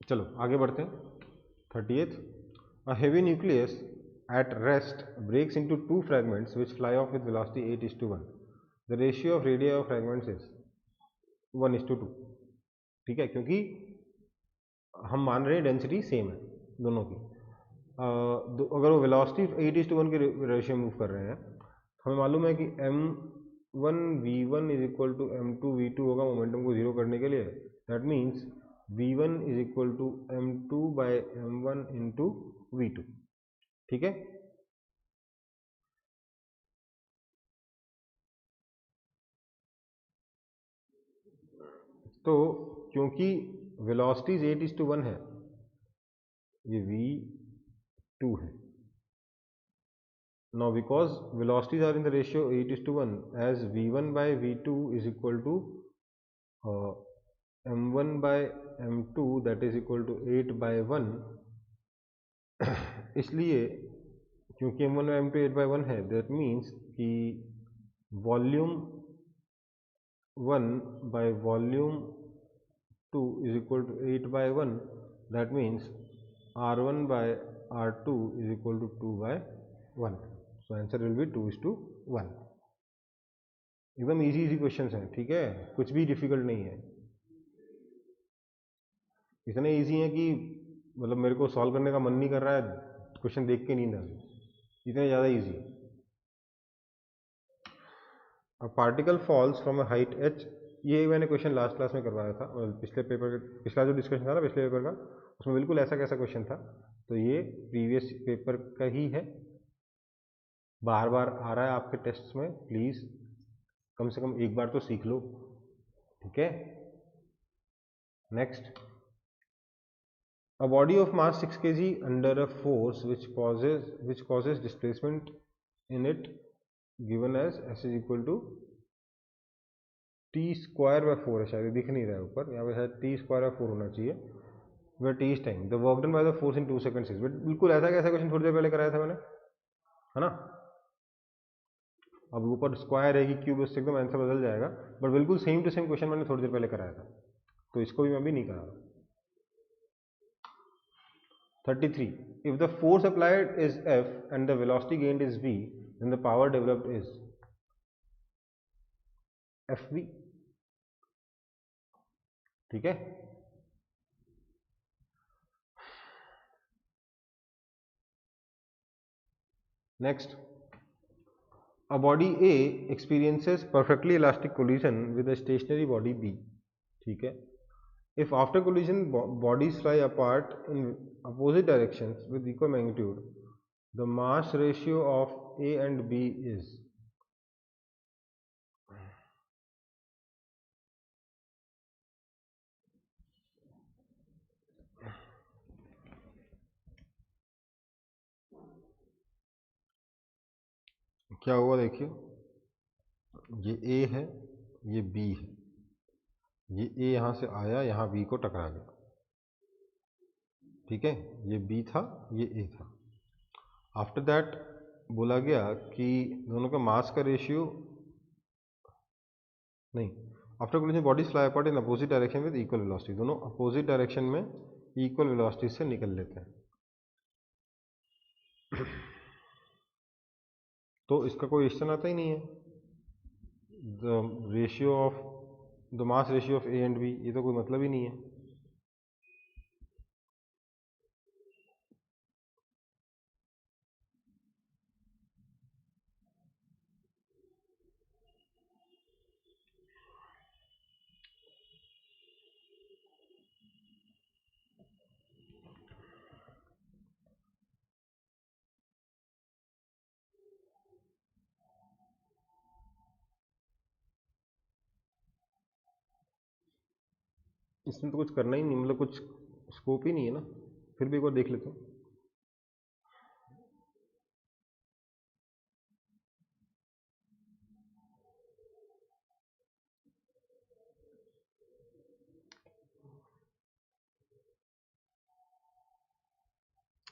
चलो आगे बढ़ते हैं. 38th, a heavy nucleus at rest breaks into two fragments which fly off with velocity 8:1. The ratio of radii of fragments is 1:2. ठीक है, क्योंकि हम मान रहे हैं डेंसिटी सेम है दोनों की. अगर वो वेलोसिटी 8:1 के रेशियो मूव कर रहे हैं, हमें मालूम है कि m1 v1 is equal to m2 v2 होगा मोमेंटम को जीरो करने के लिए. That means v1 is equal to m2 by m1 into v2. ठीक है. तो क्योंकि वेलोसिटीज 8:1 है, ये v2 है. Now because velocities are in the ratio 8:1, as v1 by v2 is equal to m1 by m2 that is equal to 8 by 1. इसलिए क्योंकि m1 by m2 8 by 1 है, that means कि volume 1 by volume 2 is equal to 8 by 1. That means r1 by r2 is equal to 2 by 1. So answer will be 2:1. एकदम easy easy question हैं. ठीक है, कुछ भी डिफिकल्ट नहीं है. इतने इजी हैं कि मतलब मेरे को सॉल्व करने का मन नहीं कर रहा है, क्वेश्चन देख के नींद आ गई, इतने ज़्यादा easy. A particle falls from a height h. ये मैंने क्वेश्चन लास्ट क्लास में करवाया था, पिछले पेपर, पिछला जो डिस्कशन था ना पिछले पेपर का, उसमें बिल्कुल ऐसा कैसा क्वेश्चन था. तो ये प्रीवियस पेपर का ही है, बार बार आ रहा है आपके टेस्ट में. प्लीज़ कम से कम एक बार तो सीख लो. ठीक है. Next, a body of mass 6 kg under a force which causes displacement in it given as s is equal to t square by 4 है. शायद दिख नहीं रहा है ऊपर, यहाँ पे शायद t square by 4 होना चाहिए. where t is time, the work done by the force in 2 seconds is. बिल्कुल ऐसा कैसा क्वेश्चन थोड़ी देर पहले कराया था मैंने, है ना. अब ऊपर स्क्वायर है कि क्यूब, उससे एकदम आंसर बदल जाएगा, बट बिल्कुल सेम टू सेम क्वेश्चन मैंने थोड़ी देर पहले कराया था, तो इसको भी मैं भी नहीं करा रहा. 33. If the force applied is F and the velocity gained is V, then the power developed is FV. ठीक है. Next, a body A experiences perfectly elastic collision with a stationary body B. ठीक है. If after collision bodies fly apart in opposite directions with equal magnitude, the mass ratio of A and B is. क्या हुआ देखिए, ये A है, ये B है, ये A यहाँ से आया, यहाँ B को टकरा गया. ठीक है, ये B था, ये A था. आफ्टर दैट बोला गया कि दोनों का मास का रेशियो नहीं, after collision bodies fly apart in opposite direction with equal velocity. दोनों अपोजिट डायरेक्शन में इक्वल वेलोसिटी से निकल लेते हैं. तो इसका कोई रिश्ता आता ही नहीं है. The ratio of the mass ratio of A and B, ये तो कोई मतलब ही नहीं है. इसमें तो कुछ करना ही नहीं, मतलब कुछ स्कोप ही नहीं है ना. फिर भी एक बार देख लेते हैं।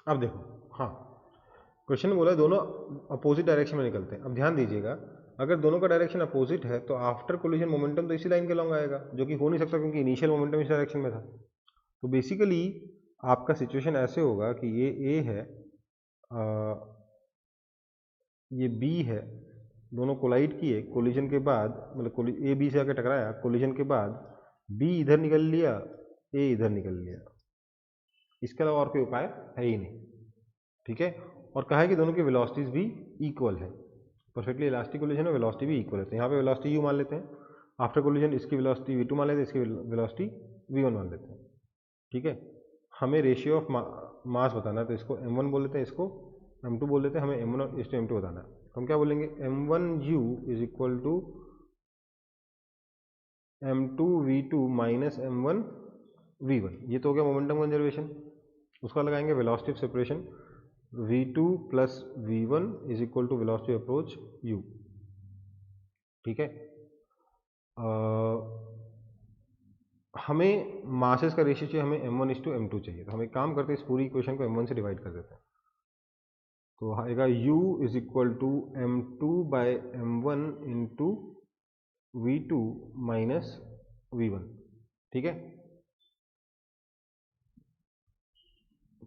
अब देखो, हाँ, क्वेश्चन में बोला दोनों अपोजिट डायरेक्शन में निकलते हैं। अब ध्यान दीजिएगा, अगर दोनों का डायरेक्शन अपोजिट है तो आफ्टर कोलिजन मोमेंटम तो इसी लाइन के लॉन्ग आएगा, जो कि हो नहीं सकता क्योंकि इनिशियल मोमेंटम इस डायरेक्शन में था। तो बेसिकली आपका सिचुएशन ऐसे होगा कि ये ए है, ये बी है, दोनों कोलाइड किए, कोलिजन के बाद मतलब ए बी से आके टकराया, कोलिजन के बाद बी इधर निकल लिया, ए इधर निकल लिया, इसके अलावा और कोई उपाय है ही नहीं। ठीक है, और कहा है कि दोनों की वेलोसिटीज भी इक्वल है, परफेक्टली इलास्टिक कोलिजन में वेलोसिटी भी इक्वल है। तो यहाँ पे वेलोसिटी u मान लेते हैं, आफ्टर कोलिजन इसकी वेलोसिटी v2 मान लेते हैं, इसकी वेलोसिटी v1 मान लेते हैं। ठीक है, हमें रेशियो ऑफ मास बताना है, तो इसको m1 बोल लेते हैं, इसको m2 बोल देते हैं। हमें m1 और इसको m2 बताना है, तो हम क्या बोलेंगे, m1u is equal to m2v2 minus m1v1। ये तो हो गया मोमेंटम कंजर्वेशन। उसका लगाएंगे velocity of separation, v2 plus v1 is equal to velocity approach u। ठीक है, हमें मासेस का रेशियो चाहिए, हमें m1:m2 चाहिए। तो हम एक काम करते हैं, इस पूरी इक्वेशन को m1 से डिवाइड कर देते हैं, तो आएगा u is equal to m2/m1 into v2 minus v1। ठीक है,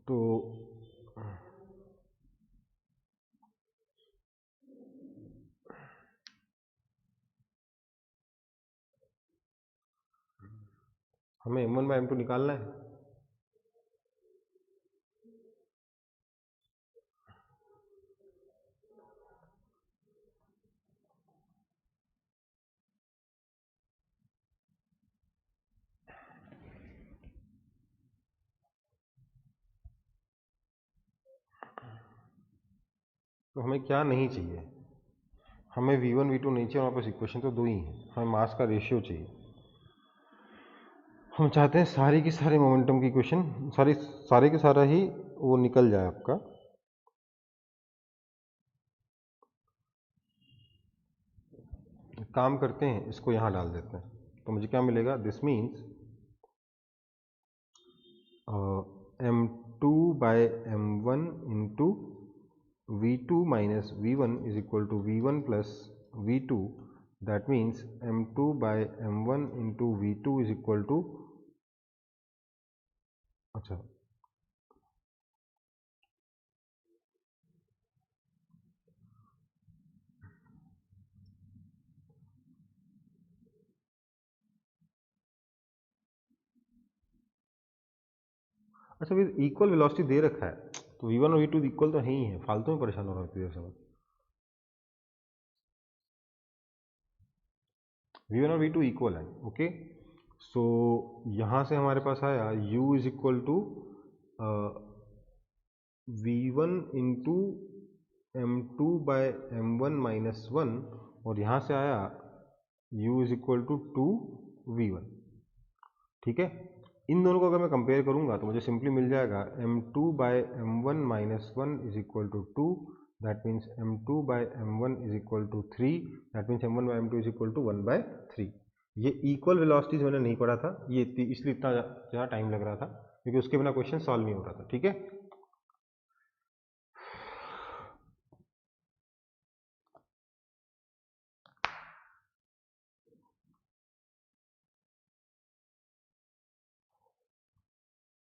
तो हमें m1/m2 निकालना है। तो हमें क्या नहीं चाहिए, हमें v1 v2 नहीं चाहिए, हमारे पास इक्वेशन तो दो ही है, हमें मास का रेशियो चाहिए। हम चाहते हैं सारी की सारी मोमेंटम की इक्वेशन सारे के सारा ही वो निकल जाए आपका। काम करते हैं, इसको यहाँ डाल देते हैं, तो मुझे क्या मिलेगा, this means m2/m1 into v2 minus v1 is equal to v1 plus v2। That means m2/m1 into v2 is equal to, अच्छा अच्छा, फिर इक्वल वेलोसिटी दे रखा है, तो v1 और v2 इक्वल तो है ही है, फालतू में परेशान हो रहा है इतनी देर से। v1 और v2 इक्वल है, ओके। सो यहाँ से हमारे पास आया u is equal to v1 into m2/m1 minus 1, और यहाँ से आया u is equal to 2v1। ठीक है, इन दोनों को अगर मैं कंपेयर करूंगा तो मुझे सिंपली मिल जाएगा m2/m1 minus 1 is equal to 2। That means m2/m1 is equal to 3। That means m1/m2 is equal to 1/3। ये इक्वल वेलोसिटीज मैंने नहीं पढ़ा था, ये इसलिए इतना ज़्यादा टाइम लग रहा था, क्योंकि उसके बिना क्वेश्चन सॉल्व नहीं हो रहा था। ठीक है,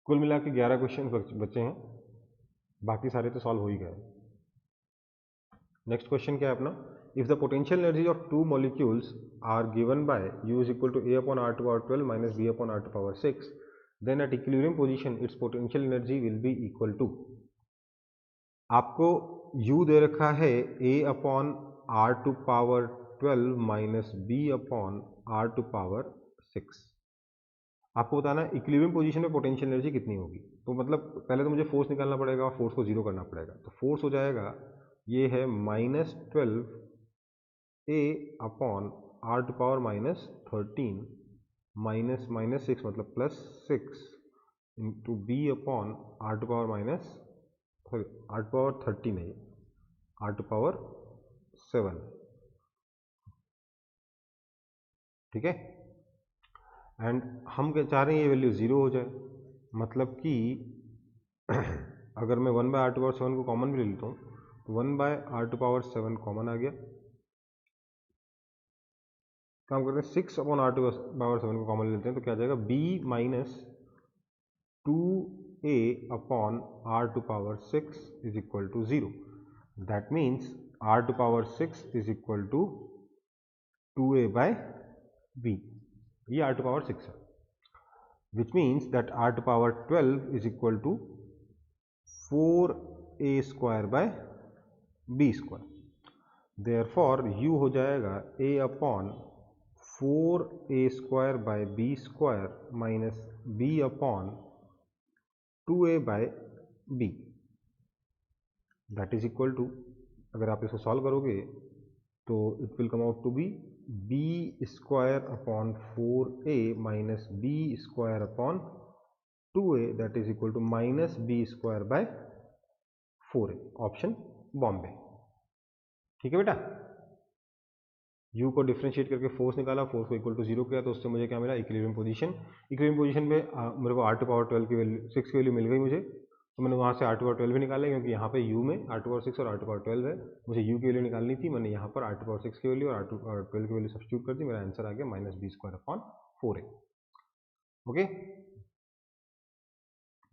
कुल मिला के 11 क्वेश्चन बचे हैं, बाकी सारे तो सॉल्व हो ही गए। नेक्स्ट क्वेश्चन क्या है अपना, if the potential energy of two molecules are given by u is equal to a/r⁴ minus b/r⁶, then at equilibrium position its potential energy will be equal to. आपको u दे रखा है a/r⁴ minus b/r⁶। आपको बताना है equilibrium position में potential energy कितनी होगी। तो मतलब पहले तो मुझे फोर्स निकालना पड़ेगा और फोर्स को जीरो करना पड़ेगा। तो फोर्स हो जाएगा, ये है -12 a/r⁻−13 माइनस -6 मतलब +6 into B upon R to power minus, sorry R to power 30 नहीं, आर टू पावर 7, ठीक है। एंड हम क्या चाह रहे हैं, ये वैल्यू 0 हो जाए, मतलब कि अगर मैं 1/r⁴ को कॉमन भी ले लेता हूँ तो 1/r⁴ कॉमन आ गया। काम करते हैं 6/r⁴ को कॉमन लेते हैं तो क्या आ जाएगा, b minus 2a/r⁴ is equal to 0। That means r⁴ is equal to 2a/b, ये r⁴ है, which means that r⁴ is equal to 4a² therefore u हो जाएगा a upon 4a² minus b upon 2a/b, that is equal to, अगर आप इसको solve करोगे तो it will come out to be b² upon 4a minus b² upon 2a, that is equal to minus b²/4a, option बॉम्बे। ठीक है बेटा, u को डिफ्रेंशिएट करके फोर्स निकाला, फोर्स को इक्वल टू 0 किया तो उससे मुझे क्या मिला, इक्विलिब्रियम पोजीशन। इक्विलिब्रियम पोजीशन में मेरे को r⁴ की वैल्यू 6 की वैल्यू मिल गई मुझे, तो मैंने वहाँ से r⁴ भी निकाला, क्योंकि यहाँ पे u में r⁴ और r⁴ है, मुझे u की वैल्यू निकालनी थी, मैंने यहाँ पर r⁴ की वैल्यू और r⁴ की वैल्यू सब्स्टिट्यूट कर दी, मेरा आंसर आ गया minus b² upon 4a। Okay,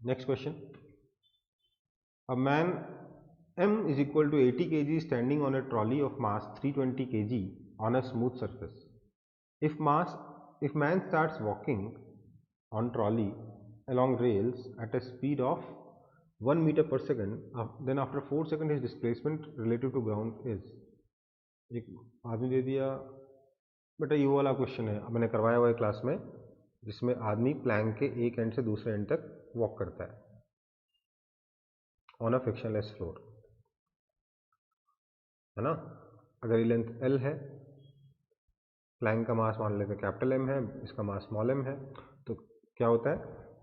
next question. A man M is equal to 80 kg standing on a trolley of mass 320 kg on a smooth surface. If man starts walking on trolley along rails at a speed of 1 meter per second, then after 4 seconds his displacement relative to ground is। एक आदमी दे दिया बेटा, ये वाला question है मैंने करवाया हुआ है क्लास में, जिसमें आदमी प्लैंक के एक एंड से दूसरे एंड तक वॉक करता है ऑन अ फ्रिक्शनलेस फ्लोर, है ना। अगर ये लेंथ L है, प्लैंक का मास मान लेते हैं कैपिटल M है, इसका मास स्मॉल m है, तो क्या होता है,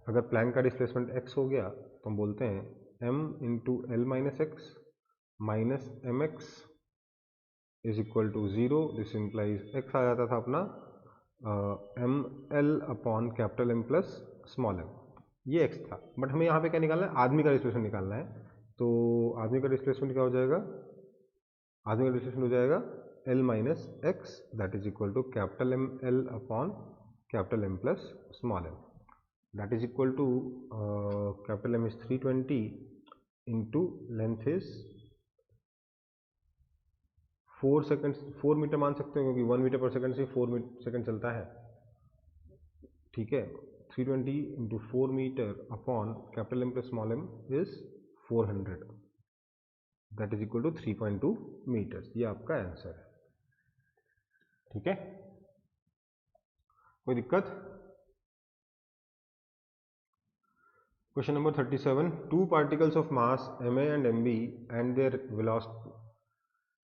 अगर प्लैंक का डिस्प्लेसमेंट x हो गया तो हम बोलते हैं m into L minus X minus M X is equal to 0। This implies x आ जाता था अपना M L upon capital M plus small m, ये x था। बट हमें यहाँ पे क्या निकालना है, आदमी का डिस्प्लेसमेंट निकालना है, तो आदमी का डिस्प्लेसमेंट क्या हो जाएगा, आदमी का डिस्प्लेसमेंट हो जाएगा L minus X, that is equal to capital M L upon capital M plus small m, that is equal to capital M is 320 into length is 4 second, 4 meter मान सकते हो क्योंकि 1 मीटर पर सेकेंड से 4 second चलता है, ठीक है। 320 इंटू 4 meter upon capital M plus small m is 400, that is equal to 3.2 meters, ये आपका आंसर है। ठीक है, कोई दिक्कत। Question number 37, two particles of mass ma and mb and their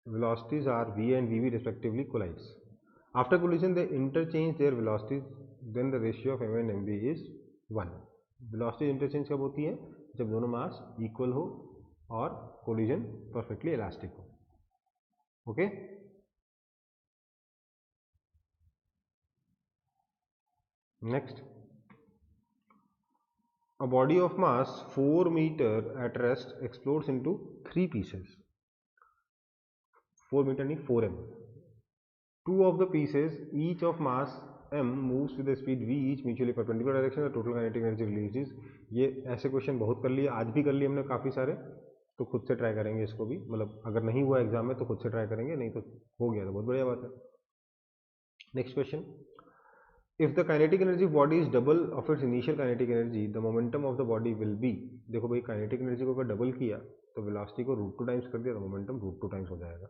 velocities are v and vb respectively collides. After collision they interchange their velocities, then the ratio of ma and mb is 1। Velocity interchange कब होती है, जब दोनों mass equal हो और collision perfectly elastic हो। Okay, next, a body of mass 4 meter at rest explodes into 3 pieces, 4 meter नहीं 4m, 2 of the pieces each of mass m moves with the speed v each mutually perpendicular direction, the total kinetic energy released is। ये ऐसे question बहुत कर लिए, आज भी कर लिए हमने काफ़ी सारे, तो खुद से ट्राई करेंगे इसको भी, मतलब अगर नहीं हुआ एग्जाम में तो खुद से ट्राई करेंगे, नहीं तो हो गया तो बहुत बढ़िया बात है। Next question, if the kinetic energy of body is double of its initial kinetic energy, the momentum of the body will be। देखो भाई, kinetic energy को अगर डबल किया तो वेलोसिटी को √2 टाइम्स कर दिया तो मोमेंटम √2 टाइम्स हो जाएगा।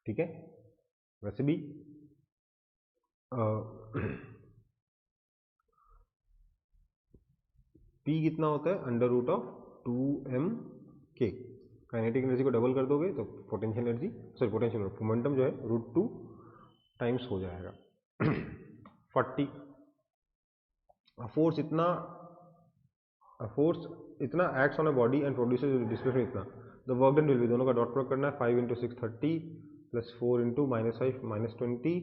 ठीक है, वैसे भी P कितना होता है, √2m_k। काइनेटिक एनर्जी को डबल कर दोगे तो potential energy, sorry potential momentum जो है √2 टाइम्स हो जाएगा। 40 फोर्स इतना फोर्स इतना acts on a body and produces displacement इतना, the work done will be, दोनों का डॉट प्रोडक्ट करना है, 5 × 6 30 प्लस 4 × -5 -20,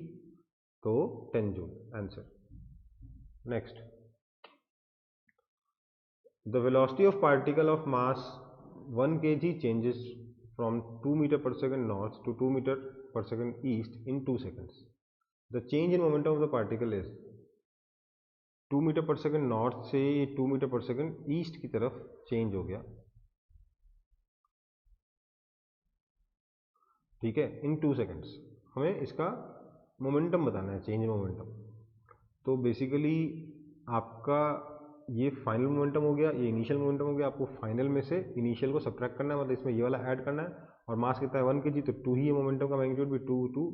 तो 10 joule answer. Next, the velocity of particle of mass 1 kg changes from 2 meter per second north to 2 meter per second east in 2 seconds। The change in momentum of the particle is, 2 meter per second north से 2 meter per second east की तरफ change हो गया, ठीक है, इन 2 seconds। हमें इसका momentum बताना है, चेंज इन मोमेंटम। तो बेसिकली आपका ये फाइनल मोमेंटम हो गया, ये इनिशियल मोमेंटम हो गया। आपको फाइनल में से इनिशियल को सब्ट्रैक्ट करना है, मतलब इसमें ये वाला ऐड करना है, और मास कितना है 1 kg, तो 2 ही है मोमेंटम का मैग्नीट्यूड भी 2।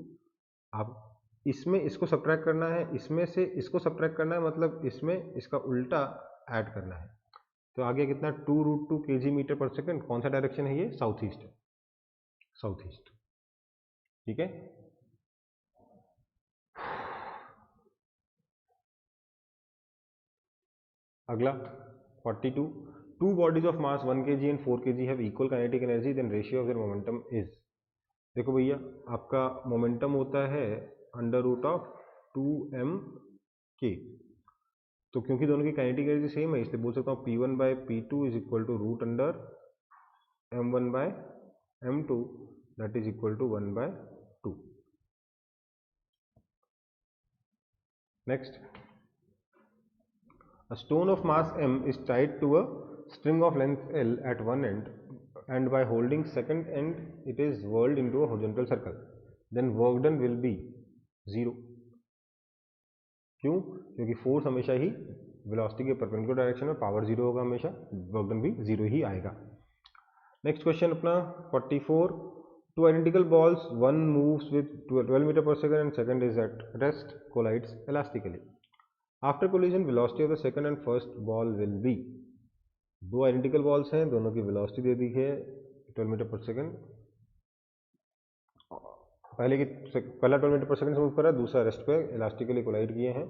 आप इसमें इसको सब्ट्रैक्ट करना है, इसमें से इसको सब्ट्रैक्ट करना है, मतलब इसमें इसका उल्टा ऐड करना है। तो आगे कितना 2√2 kg मीटर पर सेकेंड, कौन सा डायरेक्शन है ये, साउथ ईस्ट है, साउथ ईस्ट, ठीक है। अगला 42, two bodies of mass 1 kg and 4 kg have equal kinetic energy, then ratio of their momentum is. देखो भैया, आपका मोमेंटम होता है √2m_k, तो क्योंकि दोनों की काइनेटिक एनर्जी सेम है, इसलिए बोल सकता हूँ P1/P2 is equal to √m1/m2 that is equal to 1/2। Next, a stone of mass m is tied to a string of length L at one end, and by holding second end it is whirled into a horizontal circle, then work done will be 0। क्यों? क्योंकि force हमेशा ही velocity के perpendicular direction में, power 0 होगा हमेशा, work done भी 0 ही आएगा। Next question अपना 44, two identical balls, one moves with 12 metre per second and second is at rest, collides elastically। After collision velocity of the second and first ball will be. दो identical balls हैं, दोनों की velocity दे दी है 12 metre पर second, पहला 12 metre पर second से move कर रहा है, दूसरा रेस्ट पे इलास्टिकली कोलाइड किए हैं।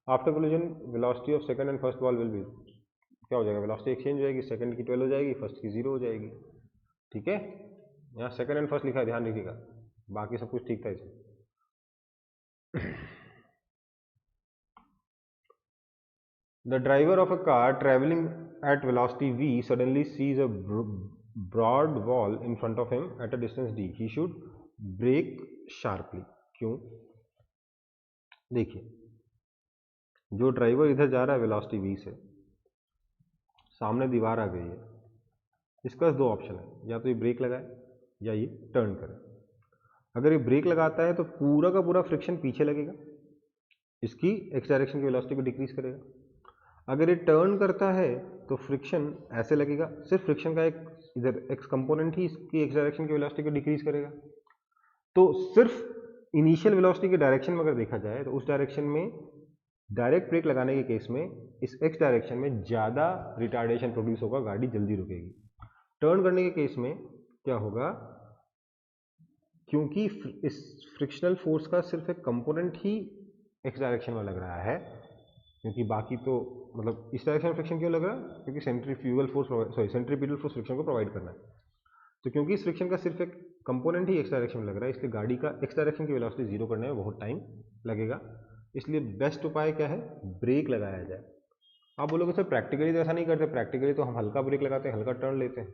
After collision velocity of second and first ball will be, क्या हो जाएगा, वेलोसिटी एक्सचेंज हो जाएगी, सेकंड की 12 हो जाएगी, फर्स्ट की 0 हो जाएगी, ठीक है। यहाँ सेकंड एंड फर्स्ट लिखा है, ध्यान रखिएगा, बाकी सब कुछ ठीक था इसमें। The driver of a car traveling at velocity v suddenly sees a broad wall in front of him at a distance d. He should brake sharply। क्यों? देखिए, जो ड्राइवर इधर जा रहा है वेलोसिटी v से, सामने दीवार आ गई है, इसका दो ऑप्शन है, या तो ये ब्रेक लगाए या ये टर्न करे। अगर ये ब्रेक लगाता है तो पूरा का पूरा फ्रिक्शन पीछे लगेगा, इसकी एक्स डायरेक्शन की वेलोसिटी को डिक्रीज करेगा। अगर ये टर्न करता है तो फ्रिक्शन ऐसे लगेगा, सिर्फ फ्रिक्शन का एक इधर एक्स कंपोनेंट ही इसकी एक्स डायरेक्शन की वेलोसिटी को डिक्रीज करेगा। तो सिर्फ इनिशियल वेलोसिटी के डायरेक्शन में अगर देखा जाए तो उस डायरेक्शन में डायरेक्ट ब्रेक लगाने के केस में इस एक्स डायरेक्शन में ज़्यादा रिटार्डेशन प्रोड्यूस होगा, गाड़ी जल्दी रुकेगी। टर्न करने के केस में क्या होगा, क्योंकि इस फ्रिक्शनल फोर्स का सिर्फ एक कंपोनेंट ही एक्स डायरेक्शन में लग रहा है, क्योंकि बाकी तो मतलब इस डायरेक्शन में फ्रिक्शन क्यों लग रहा है, क्योंकि centrifugal force centripetal force friction को प्रोवाइड करना है। तो क्योंकि इस फ्रिक्शन का सिर्फ एक कंपोनेंट ही एक्स डायरेक्शन में लग रहा है, इसलिए गाड़ी का एक्स डायरेक्शन की वेलोसिटी 0 करने में बहुत टाइम लगेगा। इसलिए बेस्ट उपाय क्या है, ब्रेक लगाया जाए। आप बोलोगे सर प्रैक्टिकली तो ऐसा नहीं करते, प्रैक्टिकली तो हम हल्का ब्रेक लगाते हैं, हल्का टर्न लेते हैं।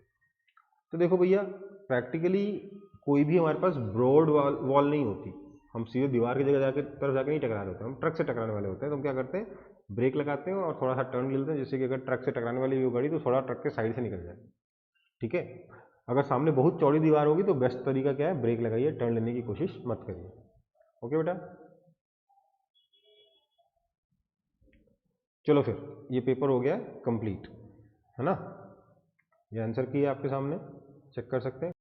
तो देखो भैया, प्रैक्टिकली कोई भी हमारे पास ब्रॉड वॉल नहीं होती, हम सीधे दीवार की जगह तरफ जाके नहीं टकरा रहे होते, हम ट्रक से टकराने वाले होते हैं। तो हम क्या करते हैं, ब्रेक लगाते हैं और थोड़ा सा टर्न ले लेते हैं, जिससे कि अगर ट्रक से टकराने वाली हो गाड़ी तो थोड़ा ट्रक के साइड से निकल जाए, ठीक है। अगर सामने बहुत चौड़ी दीवार होगी तो बेस्ट तरीका क्या है, ब्रेक लगाइए, टर्न लेने की कोशिश मत करिए। ओके बेटा, चलो फिर ये पेपर हो गया कंप्लीट, है ना। ये आंसर की है आपके सामने, चेक कर सकते हैं।